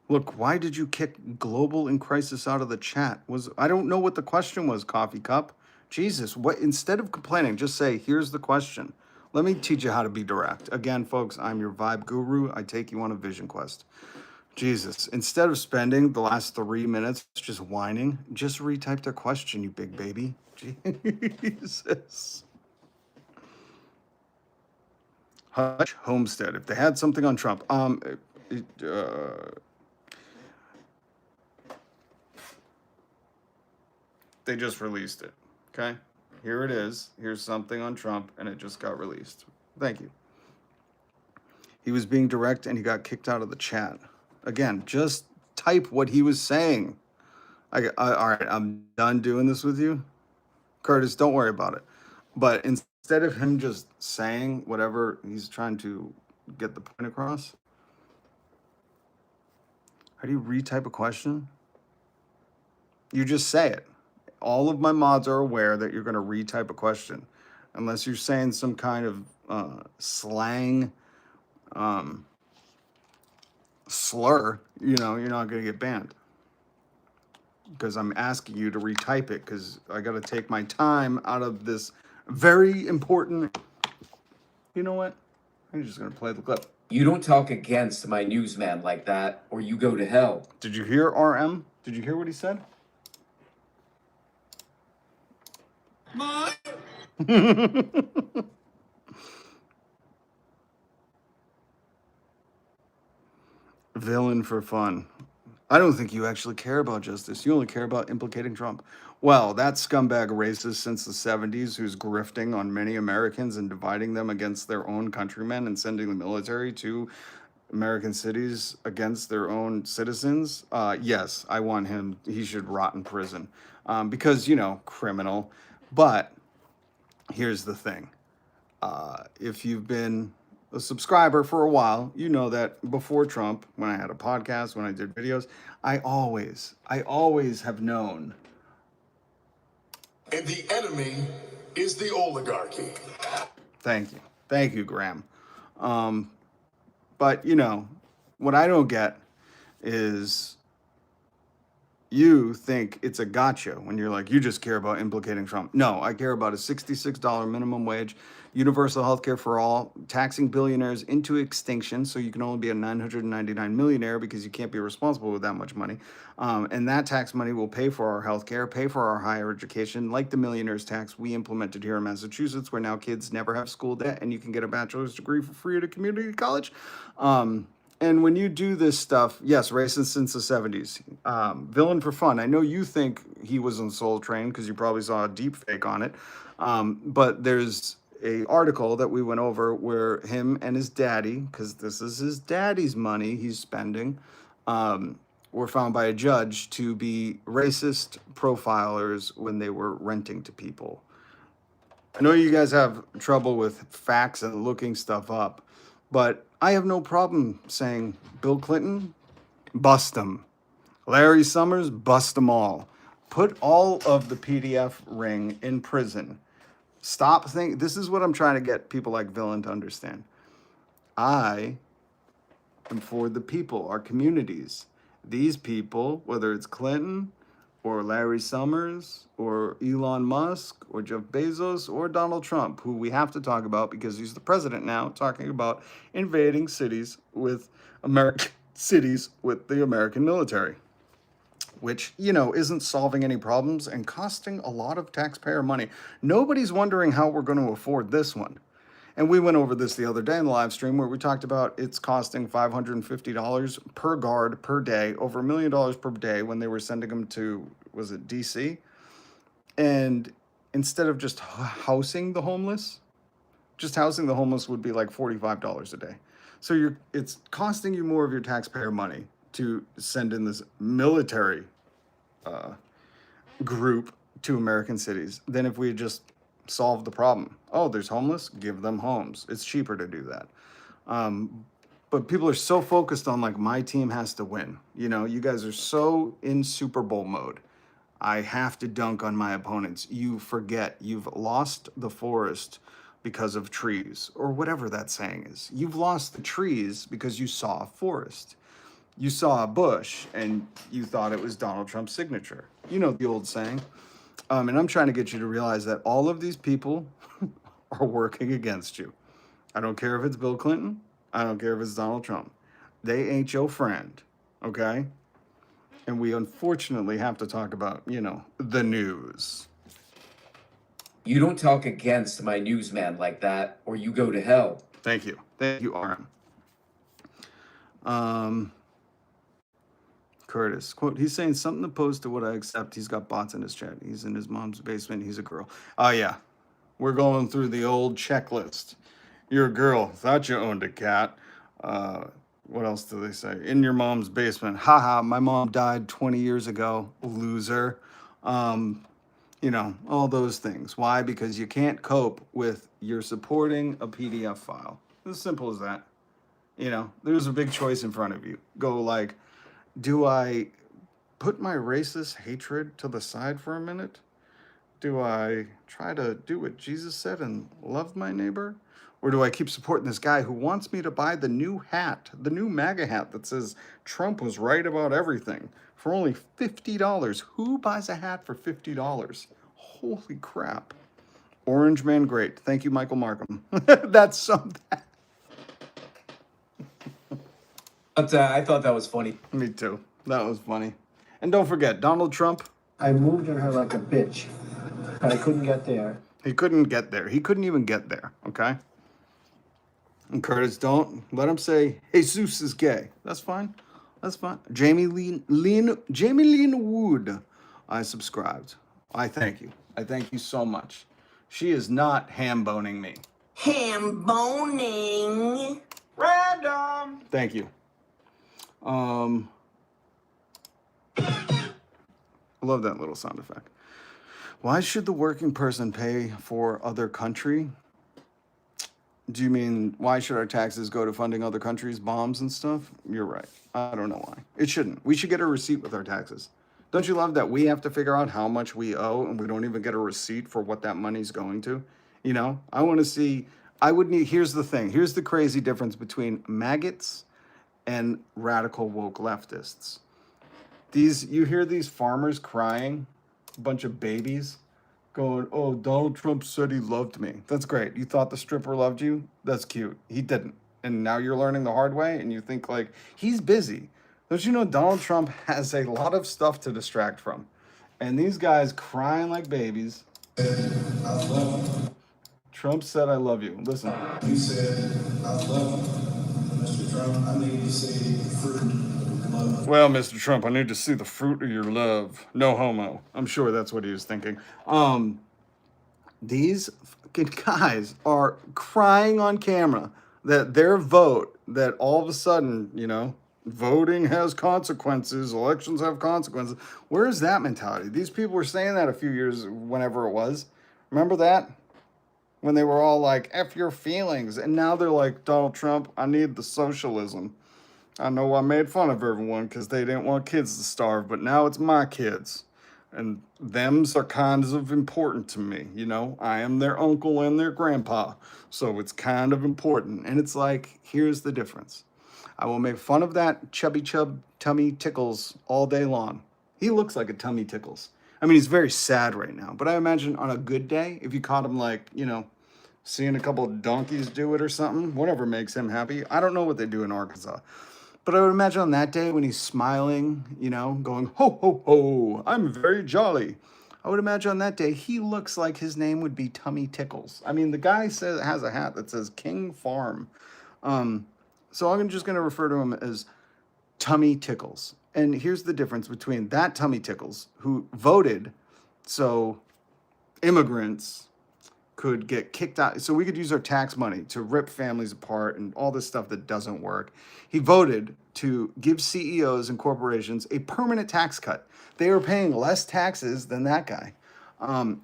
Look, why did you kick Global in Crisis out of the chat? I don't know what the question was, Coffee Cup. Jesus, what? Instead of complaining, just say, here's the question. Let me teach you how to be direct. Again, folks, I'm your vibe guru. I take you on a vision quest. Jesus, instead of spending the last 3 minutes just whining, just retype their question, you big baby. Jesus. Hutch Homestead. If they had something on Trump, they just released it. Okay, here it is. Here's something on Trump, and it just got released. Thank you. He was being direct, and he got kicked out of the chat. Again, just type what he was saying. All right, I'm done doing this with you. Curtis, don't worry about it. But instead of him just saying whatever he's trying to get the point across, how do you retype a question? You just say it. All of my mods are aware that you're going to retype a question. Unless you're saying some kind of slang slur, you know, you're not going to get banned. Because I'm asking you to retype it, because I got to take my time out of this very important... You know what? I'm just going to play the clip. You don't talk against my newsman like that, or you go to hell. Did you hear RM? Did you hear what he said? Villain for fun. I don't think you actually care about justice. You only care about implicating Trump. Well, that scumbag racist since the 70s who's grifting on many Americans and dividing them against their own countrymen and sending the military to American cities against their own citizens. Yes, I want him. He should rot in prison because, you know, criminal. But here's the thing. If you've been a subscriber for a while, you know that before Trump, when I had a podcast, when I did videos, I always have known. And the enemy is the oligarchy. Thank you, Graham. But you know, what I don't get is you think it's a gotcha when you're like, you just care about implicating Trump. No, I care about a $66 minimum wage, universal health care for all, taxing billionaires into extinction so you can only be a 999 millionaire because you can't be responsible with that much money. And that tax money will pay for our health care, pay for our higher education, like the millionaire's tax we implemented here in Massachusetts, where now kids never have school debt and you can get a bachelor's degree for free at a community college. And when you do this stuff, yes, racist since the 70s. Villain for fun. I know you think he was on Soul Train because you probably saw a deep fake on it. But there's a article that we went over where him and his daddy, because this is his daddy's money he's spending, were found by a judge to be racist profilers when they were renting to people. I know you guys have trouble with facts and looking stuff up, but I have no problem saying Bill Clinton, bust him. Larry Summers, bust them all. Put all of the PDF ring in prison. Stop thinking. This is what I'm trying to get people like Villain to understand. I am for the people, our communities. These people, whether it's Clinton or Larry Summers or Elon Musk or Jeff Bezos or Donald Trump, who we have to talk about because he's the president now, talking about invading cities with the American military. which, you know, isn't solving any problems and costing a lot of taxpayer money. Nobody's wondering how we're going to afford this one. And we went over this the other day in the live stream where we talked about it's costing $550 per guard per day, over $1 million per day when they were sending them to, was it DC? And instead of just housing the homeless, just housing the homeless would be like $45 a day. So it's costing you more of your taxpayer money to send in this military group to American cities than if we had just solved the problem. Oh, there's homeless, give them homes. It's cheaper to do that. But people are so focused on like, my team has to win. You know, you guys are so in Super Bowl mode. I have to dunk on my opponents. You forget you've lost the forest because of trees, or whatever that saying is. You've lost the trees because you saw a forest. You saw a bush and you thought it was Donald Trump's signature. You know the old saying. And I'm trying to get you to realize that all of these people are working against you. I don't care if it's Bill Clinton. I don't care if it's Donald Trump. They ain't your friend, okay? And we unfortunately have to talk about, you know, the news. You don't talk against my newsman like that, or you go to hell. Thank you. Thank you, RM. Curtis, quote, he's saying something opposed to what I accept. He's got bots in his chat. He's in his mom's basement. He's a girl. Oh, yeah. We're going through the old checklist. You're a girl. Thought you owned a cat. What else do they say? In your mom's basement. Haha, my mom died 20 years ago. Loser. You know, all those things. Why? Because you can't cope with you're supporting a PDF file. As simple as that. You know, there's a big choice in front of you. Go like, do I put my racist hatred to the side for a minute? Do I try to do what Jesus said and love my neighbor? Or do I keep supporting this guy who wants me to buy the new hat, the new MAGA hat that says Trump was right about everything for only $50? Who buys a hat for $50? Holy crap. Orange Man, great. Thank you, Michael Markham. That's something. But I thought that was funny. Me too. That was funny. And don't forget, Donald Trump. I moved on her like a bitch, but I couldn't get there. He couldn't get there. He couldn't even get there, okay? And Curtis, don't let him say Jesus is gay. That's fine. That's fine. Jamie Lean Wood, I subscribed. I thank you. I thank you so much. She is not ham-boning me. Ham-boning. Random. Thank you. I love that little sound effect. Why should the working person pay for other country? Do you mean, why should our taxes go to funding other countries' bombs and stuff? You're right. I don't know why. It shouldn't. We should get a receipt with our taxes. Don't you love that we have to figure out how much we owe and we don't even get a receipt for what that money's going to? You know, I want to see, here's the thing. Here's the crazy difference between maggots and radical woke leftists. You hear these farmers crying, a bunch of babies, going, oh, Donald Trump said he loved me. That's great. You thought the stripper loved you? That's cute. He didn't. And now you're learning the hard way and you think like, he's busy. Don't you know Donald Trump has a lot of stuff to distract from? And these guys crying like babies. Trump said, I love you. Listen. You said, I love you. Mr. Trump, I need to see the fruit of love. Well, Mr. Trump, I need to see the fruit of your love. No homo. I'm sure that's what he was thinking. These fucking guys are crying on camera that their vote, that all of a sudden, you know, voting has consequences, elections have consequences. Where's that mentality? These people were saying that a few years, whenever it was. Remember that? When they were all like, F your feelings. And now they're like, Donald Trump, I need the socialism. I know I made fun of everyone because they didn't want kids to starve, but now it's my kids. And thems are kind of important to me, you know? I am their uncle and their grandpa, so it's kind of important. And it's like, here's the difference. I will make fun of that chubby tummy tickles all day long. He looks like a tummy tickles. I mean, he's very sad right now, but I imagine on a good day, if you caught him like, you know, seeing a couple of donkeys do it or something, whatever makes him happy. I don't know what they do in Arkansas, But I would imagine on that day when he's smiling, you know, going, ho, ho, ho, I'm very jolly. I would imagine on that day he looks like his name would be Tummy Tickles. I mean, the guy has a hat that says King Farm. So I'm just going to refer to him as Tummy Tickles. And here's the difference between that Tummy Tickles, who voted so immigrants could get kicked out, so we could use our tax money to rip families apart and all this stuff that doesn't work. He voted to give CEOs and corporations a permanent tax cut. They were paying less taxes than that guy.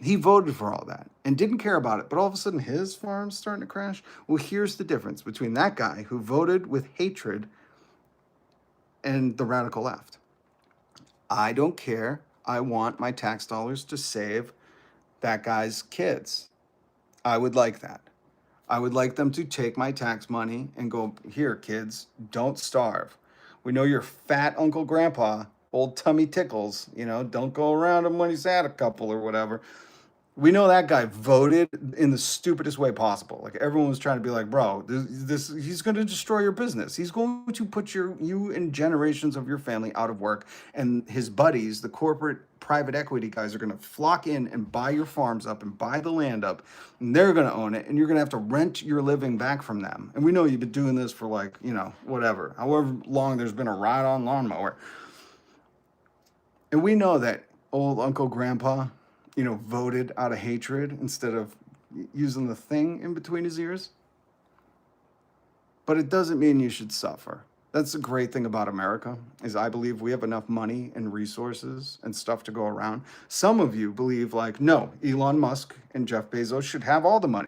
He voted for all that and didn't care about it, but all of a sudden his farm's starting to crash. Well, here's the difference between that guy who voted with hatred and the radical left. I don't care. I want my tax dollars to save that guy's kids. I would like that. I would like them to take my tax money and go, here, kids, don't starve. We know your fat Uncle Grandpa, old Tummy Tickles, you know, don't go around him when he's had a couple or whatever. We know that guy voted in the stupidest way possible. Like everyone was trying to be like, bro, this he's going to destroy your business. He's going to put you and generations of your family out of work. And his buddies, the corporate private equity guys, are going to flock in and buy your farms up and buy the land up. And they're going to own it. And you're going to have to rent your living back from them. And we know you've been doing this for like, you know, whatever, however long there's been a ride-on lawnmower. And we know that old Uncle Grandpa, you know, voted out of hatred instead of using the thing in between his ears. But it doesn't mean you should suffer. That's the great thing about America, is I believe we have enough money and resources and stuff to go around. Some of you believe like, no, Elon Musk and Jeff Bezos should have all the money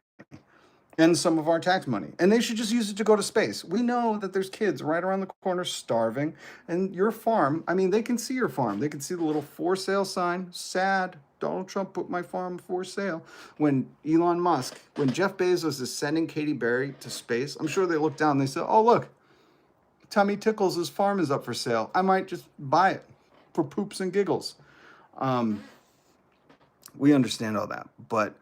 and some of our tax money, and they should just use it to go to space. We know that there's kids right around the corner starving, and your farm, I mean, they can see your farm. They can see the little for sale sign. Sad. Donald Trump put my farm for sale. When Elon Musk, when Jeff Bezos is sending Katy Perry to space, I'm sure they look down and they say, oh, look, Tummy Tickles' farm is up for sale. I might just buy it for poops and giggles. We understand all that, but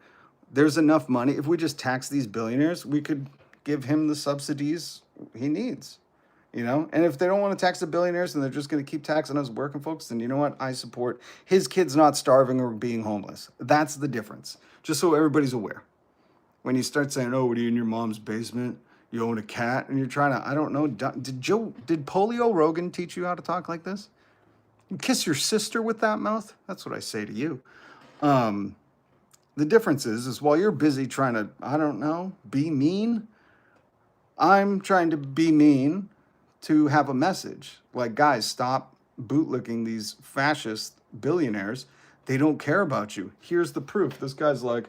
there's enough money. If we just tax these billionaires, we could give him the subsidies he needs, you know? And if they don't want to tax the billionaires and they're just going to keep taxing us working folks, then you know what? I support his kids not starving or being homeless. That's the difference. Just so everybody's aware. When you start saying, oh, what are you in your mom's basement? You own a cat and you're trying to, I don't know, did Polio Rogan teach you how to talk like this? You kiss your sister with that mouth? That's what I say to you. The difference is while you're busy trying to, I don't know, be mean, I'm trying to be mean to have a message. Like, guys, stop bootlicking these fascist billionaires. They don't care about you. Here's the proof. This guy's like,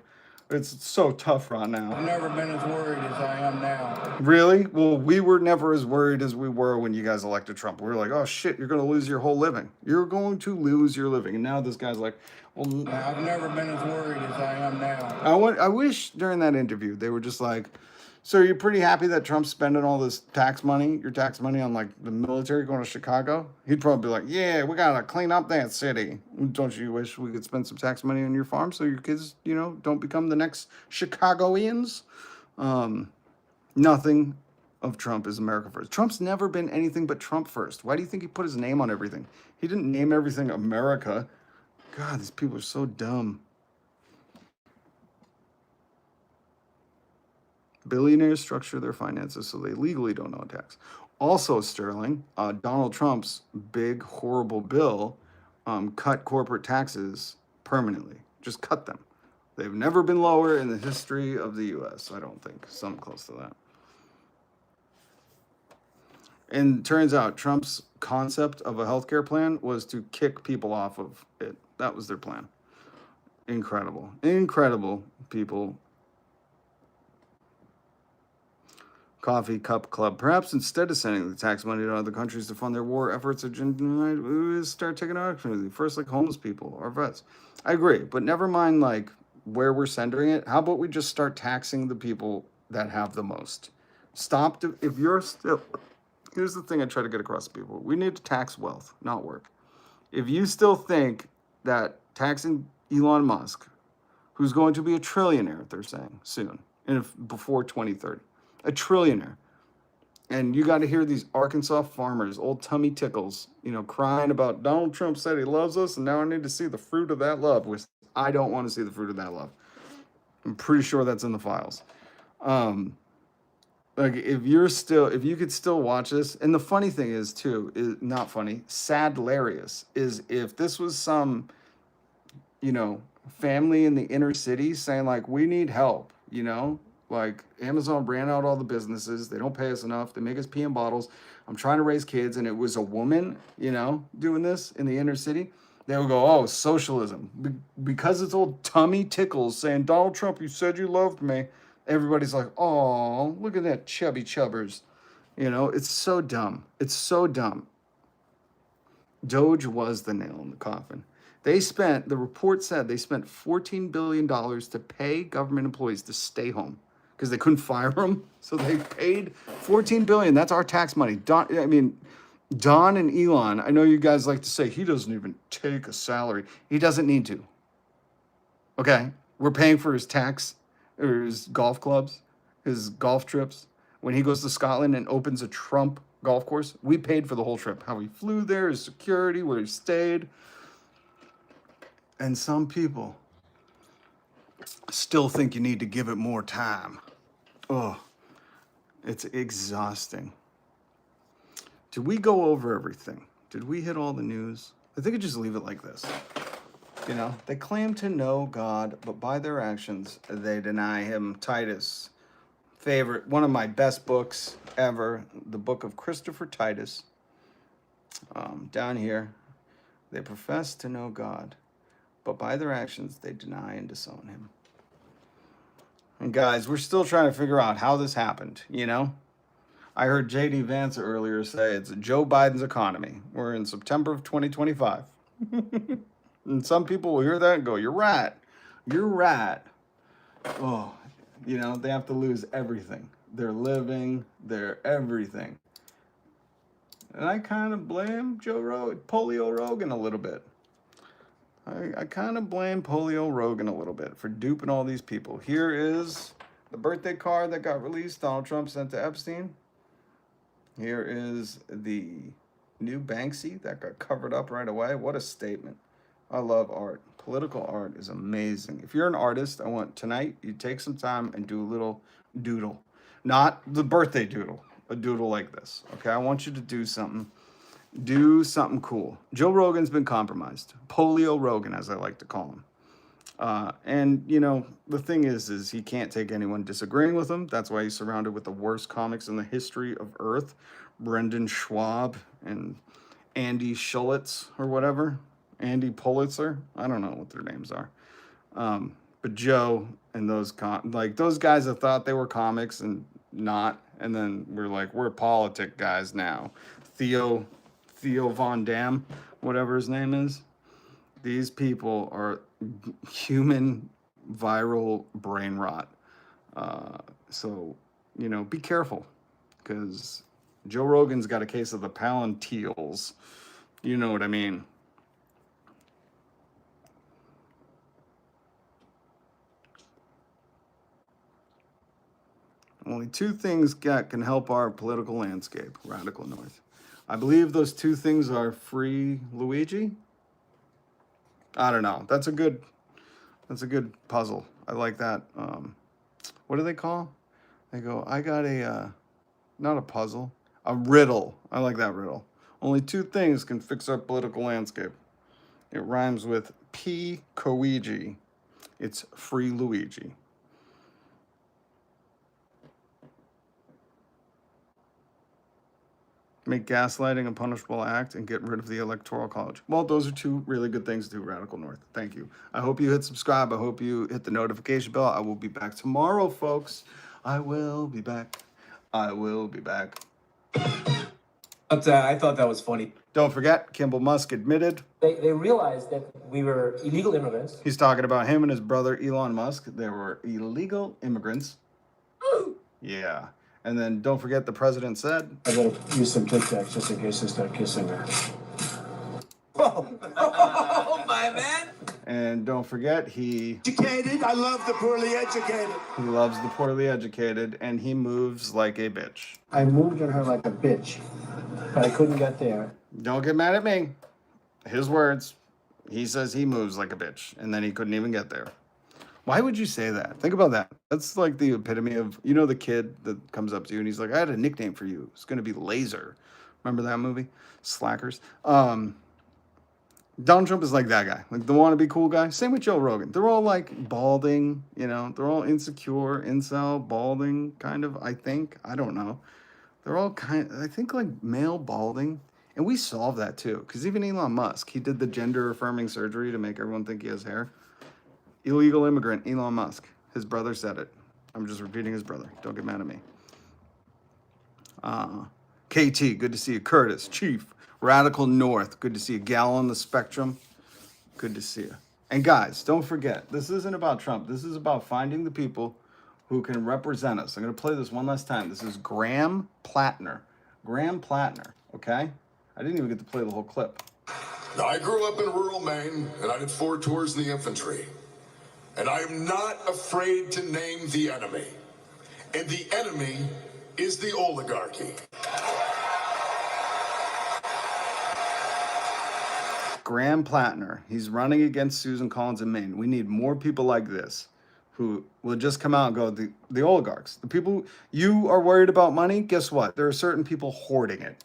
it's so tough right now. I've never been as worried as I am now. Really? Well, we were never as worried as we were when you guys elected Trump. We were like, oh shit, you're going to lose your whole living. You're going to lose your living. And now this guy's like, well, I've never been as worried as I am now. I wish during that interview they were just like, so you're pretty happy that Trump's spending all this tax money, your tax money on like the military going to Chicago? He'd probably be like, yeah, we got to clean up that city. Don't you wish we could spend some tax money on your farm so your kids, you know, don't become the next Chicagoans? Nothing of Trump is America first. Trump's never been anything but Trump first. Why do you think he put his name on everything? He didn't name everything America. God, these people are so dumb. Billionaires structure their finances so they legally don't owe tax. Also, Sterling, Donald Trump's big, horrible bill cut corporate taxes permanently. Just cut them. They've never been lower in the history of the U.S., I don't think. Something close to that. And turns out Trump's concept of a healthcare plan was to kick people off of it. That was their plan. Incredible. Incredible, people. Coffee Cup Club. Perhaps instead of sending the tax money to other countries to fund their war efforts, we start taking action. First, like homeless people or vets. I agree, but never mind like where we're centering it. How about we just start taxing the people that have the most? Stop. If you're still, here's the thing I try to get across to people. We need to tax wealth, not work. If you still think that taxing Elon Musk, who's going to be a trillionaire, they're saying soon, before 2030, a trillionaire, And you got to hear these Arkansas farmers, old tummy tickles, crying about Donald Trump said he loves us, and now I need to see the fruit of that love, which I don't want to see the fruit of that love. I'm pretty sure that's in the files. Like if you could still watch this, and the funny thing is too, is not funny, sad hilarious, is if this was some, family in the inner city saying like, we need help, like Amazon ran out all the businesses, they don't pay us enough, they make us pee in bottles, I'm trying to raise kids, and it was a woman, doing this in the inner city, they would go, oh, socialism. Because it's old tummy tickles saying, Donald Trump, you said you loved me. Everybody's like, oh, look at that chubby chubbers. It's so dumb. It's so dumb. Doge was the nail in the coffin. The report said they spent $14 billion to pay government employees to stay home because they couldn't fire them. So they paid $14 billion. That's our tax money. Don and Elon, I know you guys like to say he doesn't even take a salary. He doesn't need to. Okay? We're paying for his tax, or his golf clubs, his golf trips. When he goes to Scotland and opens a Trump golf course, we paid for the whole trip. How he flew there, his security, where he stayed. And some people still think you need to give it more time. Oh, it's exhausting. Did we go over everything? Did we hit all the news? I think I just leave it like this. They claim to know God, but by their actions, they deny him. Titus, one of my best books ever, the book of Christopher Titus. Down here, they profess to know God, but by their actions, they deny and disown him. And guys, we're still trying to figure out how this happened, I heard J.D. Vance earlier say it's Joe Biden's economy. We're in September of 2025. And some people will hear that and go, you're right. You're right. Oh, they have to lose everything. Their living, their everything. And I kind of blame Polio Rogan a little bit. I kind of blame Polio Rogan a little bit for duping all these people. Here is the birthday card that got released, Donald Trump sent to Epstein. Here is the new Banksy that got covered up right away. What a statement. I love art. Political art is amazing. If you're an artist, I want tonight you take some time and do a little doodle. Not the birthday doodle, a doodle like this. Okay, I want you to do something. Do something cool. Joe Rogan's been compromised. Polio Rogan, as I like to call him. And the thing is he can't take anyone disagreeing with him. That's why he's surrounded with the worst comics in the history of Earth. Brendan Schwab and Andy Schultz or whatever. Andy Pulitzer. I don't know what their names are. But Joe and those guys that thought they were comics and not. And then we're like, we're politic guys now. Theo Von Dam, whatever his name is. These people are human viral brain rot. So, be careful, because Joe Rogan's got a case of the Palantirs. You know what I mean. Only two things can help our political landscape, Radical North. I believe those two things are free Luigi. I don't know. That's a good puzzle. I like that. What do they call? They go, I got not a puzzle, a riddle. I like that riddle. Only two things can fix our political landscape. It rhymes with P. Koigi. It's free Luigi. Make gaslighting a punishable act and get rid of the Electoral College. Well, those are two really good things to do, Radical North. Thank you. I hope you hit subscribe. I hope you hit the notification bell. I will be back tomorrow, folks. I will be back. I will be back. But I thought that was funny. Don't forget, Kimball Musk admitted. They realized that we were illegal immigrants. He's talking about him and his brother, Elon Musk. They were illegal immigrants. Yeah. And then don't forget the president said, I gotta use some Tic Tacs just in case I start kissing her. Oh, my man. And don't forget, he Educated. I love the poorly educated. loves the poorly educated, and he moves like a bitch. I moved on her like a bitch, but I couldn't get there. Don't get mad at me. His words. He says he moves like a bitch, and then he couldn't even get there. Why would you say that? Think about that. That's like the epitome of, you know, the kid that comes up to you and he's like, I had a nickname for you. It's going to be Laser. Remember that movie? Slackers. Donald Trump is like that guy, like the wannabe cool guy. Same with Joe Rogan. They're all like balding, you know, they're all insecure, incel, balding, kind of, I think. I don't know. They're all I think like male balding. And we solved that too, because even Elon Musk, he did the gender affirming surgery to make everyone think he has hair. Illegal immigrant, Elon Musk. His brother said it. I'm just repeating his brother. Don't get mad at me. KT, good to see you. Curtis, Chief. Radical North, good to see you. Gal on the Spectrum, good to see you. And guys, don't forget, this isn't about Trump. This is about finding the people who can represent us. I'm going to play this one last time. This is Graham Platner. Graham Platner, okay? I didn't even get to play the whole clip. Now, I grew up in rural Maine, and I did 4 tours in the infantry. And I am not afraid to name the enemy. And the enemy is the oligarchy. Graham Platner. He's running against Susan Collins in Maine. We need more people like this who will just come out and go, the oligarchs, the people you are worried about money. Guess what? There are certain people hoarding it.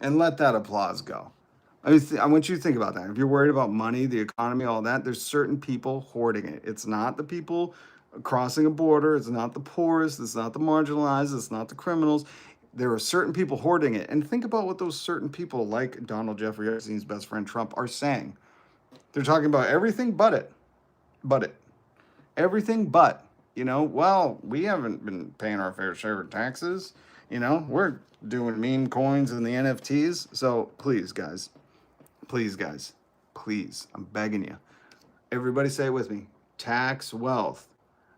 And let that applause go. I want you to think about that. If you're worried about money, the economy, all that, there's certain people hoarding it. It's not the people crossing a border. It's not the poorest. It's not the marginalized. It's not the criminals. There are certain people hoarding it. And think about what those certain people like Donald Jeffrey Epstein's best friend Trump are saying. They're talking about everything but it. But it. Everything but. You know, well, we haven't been paying our fair share of taxes. You know, we're doing meme coins and the NFTs. So please, guys. Please, guys. Please. I'm begging you. Everybody say it with me. Tax wealth,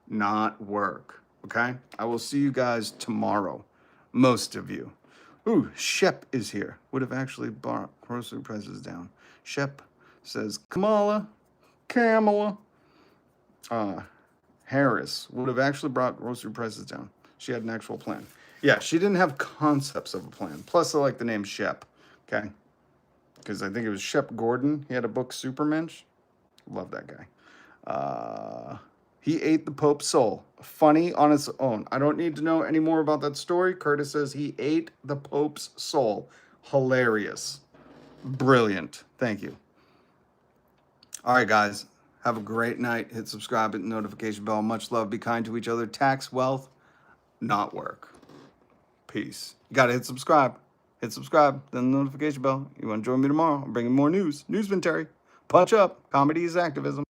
not work. Okay? I will see you guys tomorrow. Most of you. Ooh, Shep is here. Would have actually brought grocery prices down. Shep says, Kamala. Harris would have actually brought grocery prices down. She had an actual plan. Yeah, she didn't have concepts of a plan. Plus, I like the name Shep. Okay? Because I think it was Shep Gordon. He had a book, Supermensch. Love that guy. He ate the Pope's soul. Funny on its own. I don't need to know any more about that story. Curtis says he ate the Pope's soul. Hilarious. Brilliant. Thank you. All right, guys. Have a great night. Hit subscribe, hit the notification bell. Much love. Be kind to each other. Tax wealth, not work. Peace. You got to hit subscribe. Hit subscribe, then the notification bell. You want to join me tomorrow? I'm bringing more news. Newsman Terry. Punch up. Comedy is activism.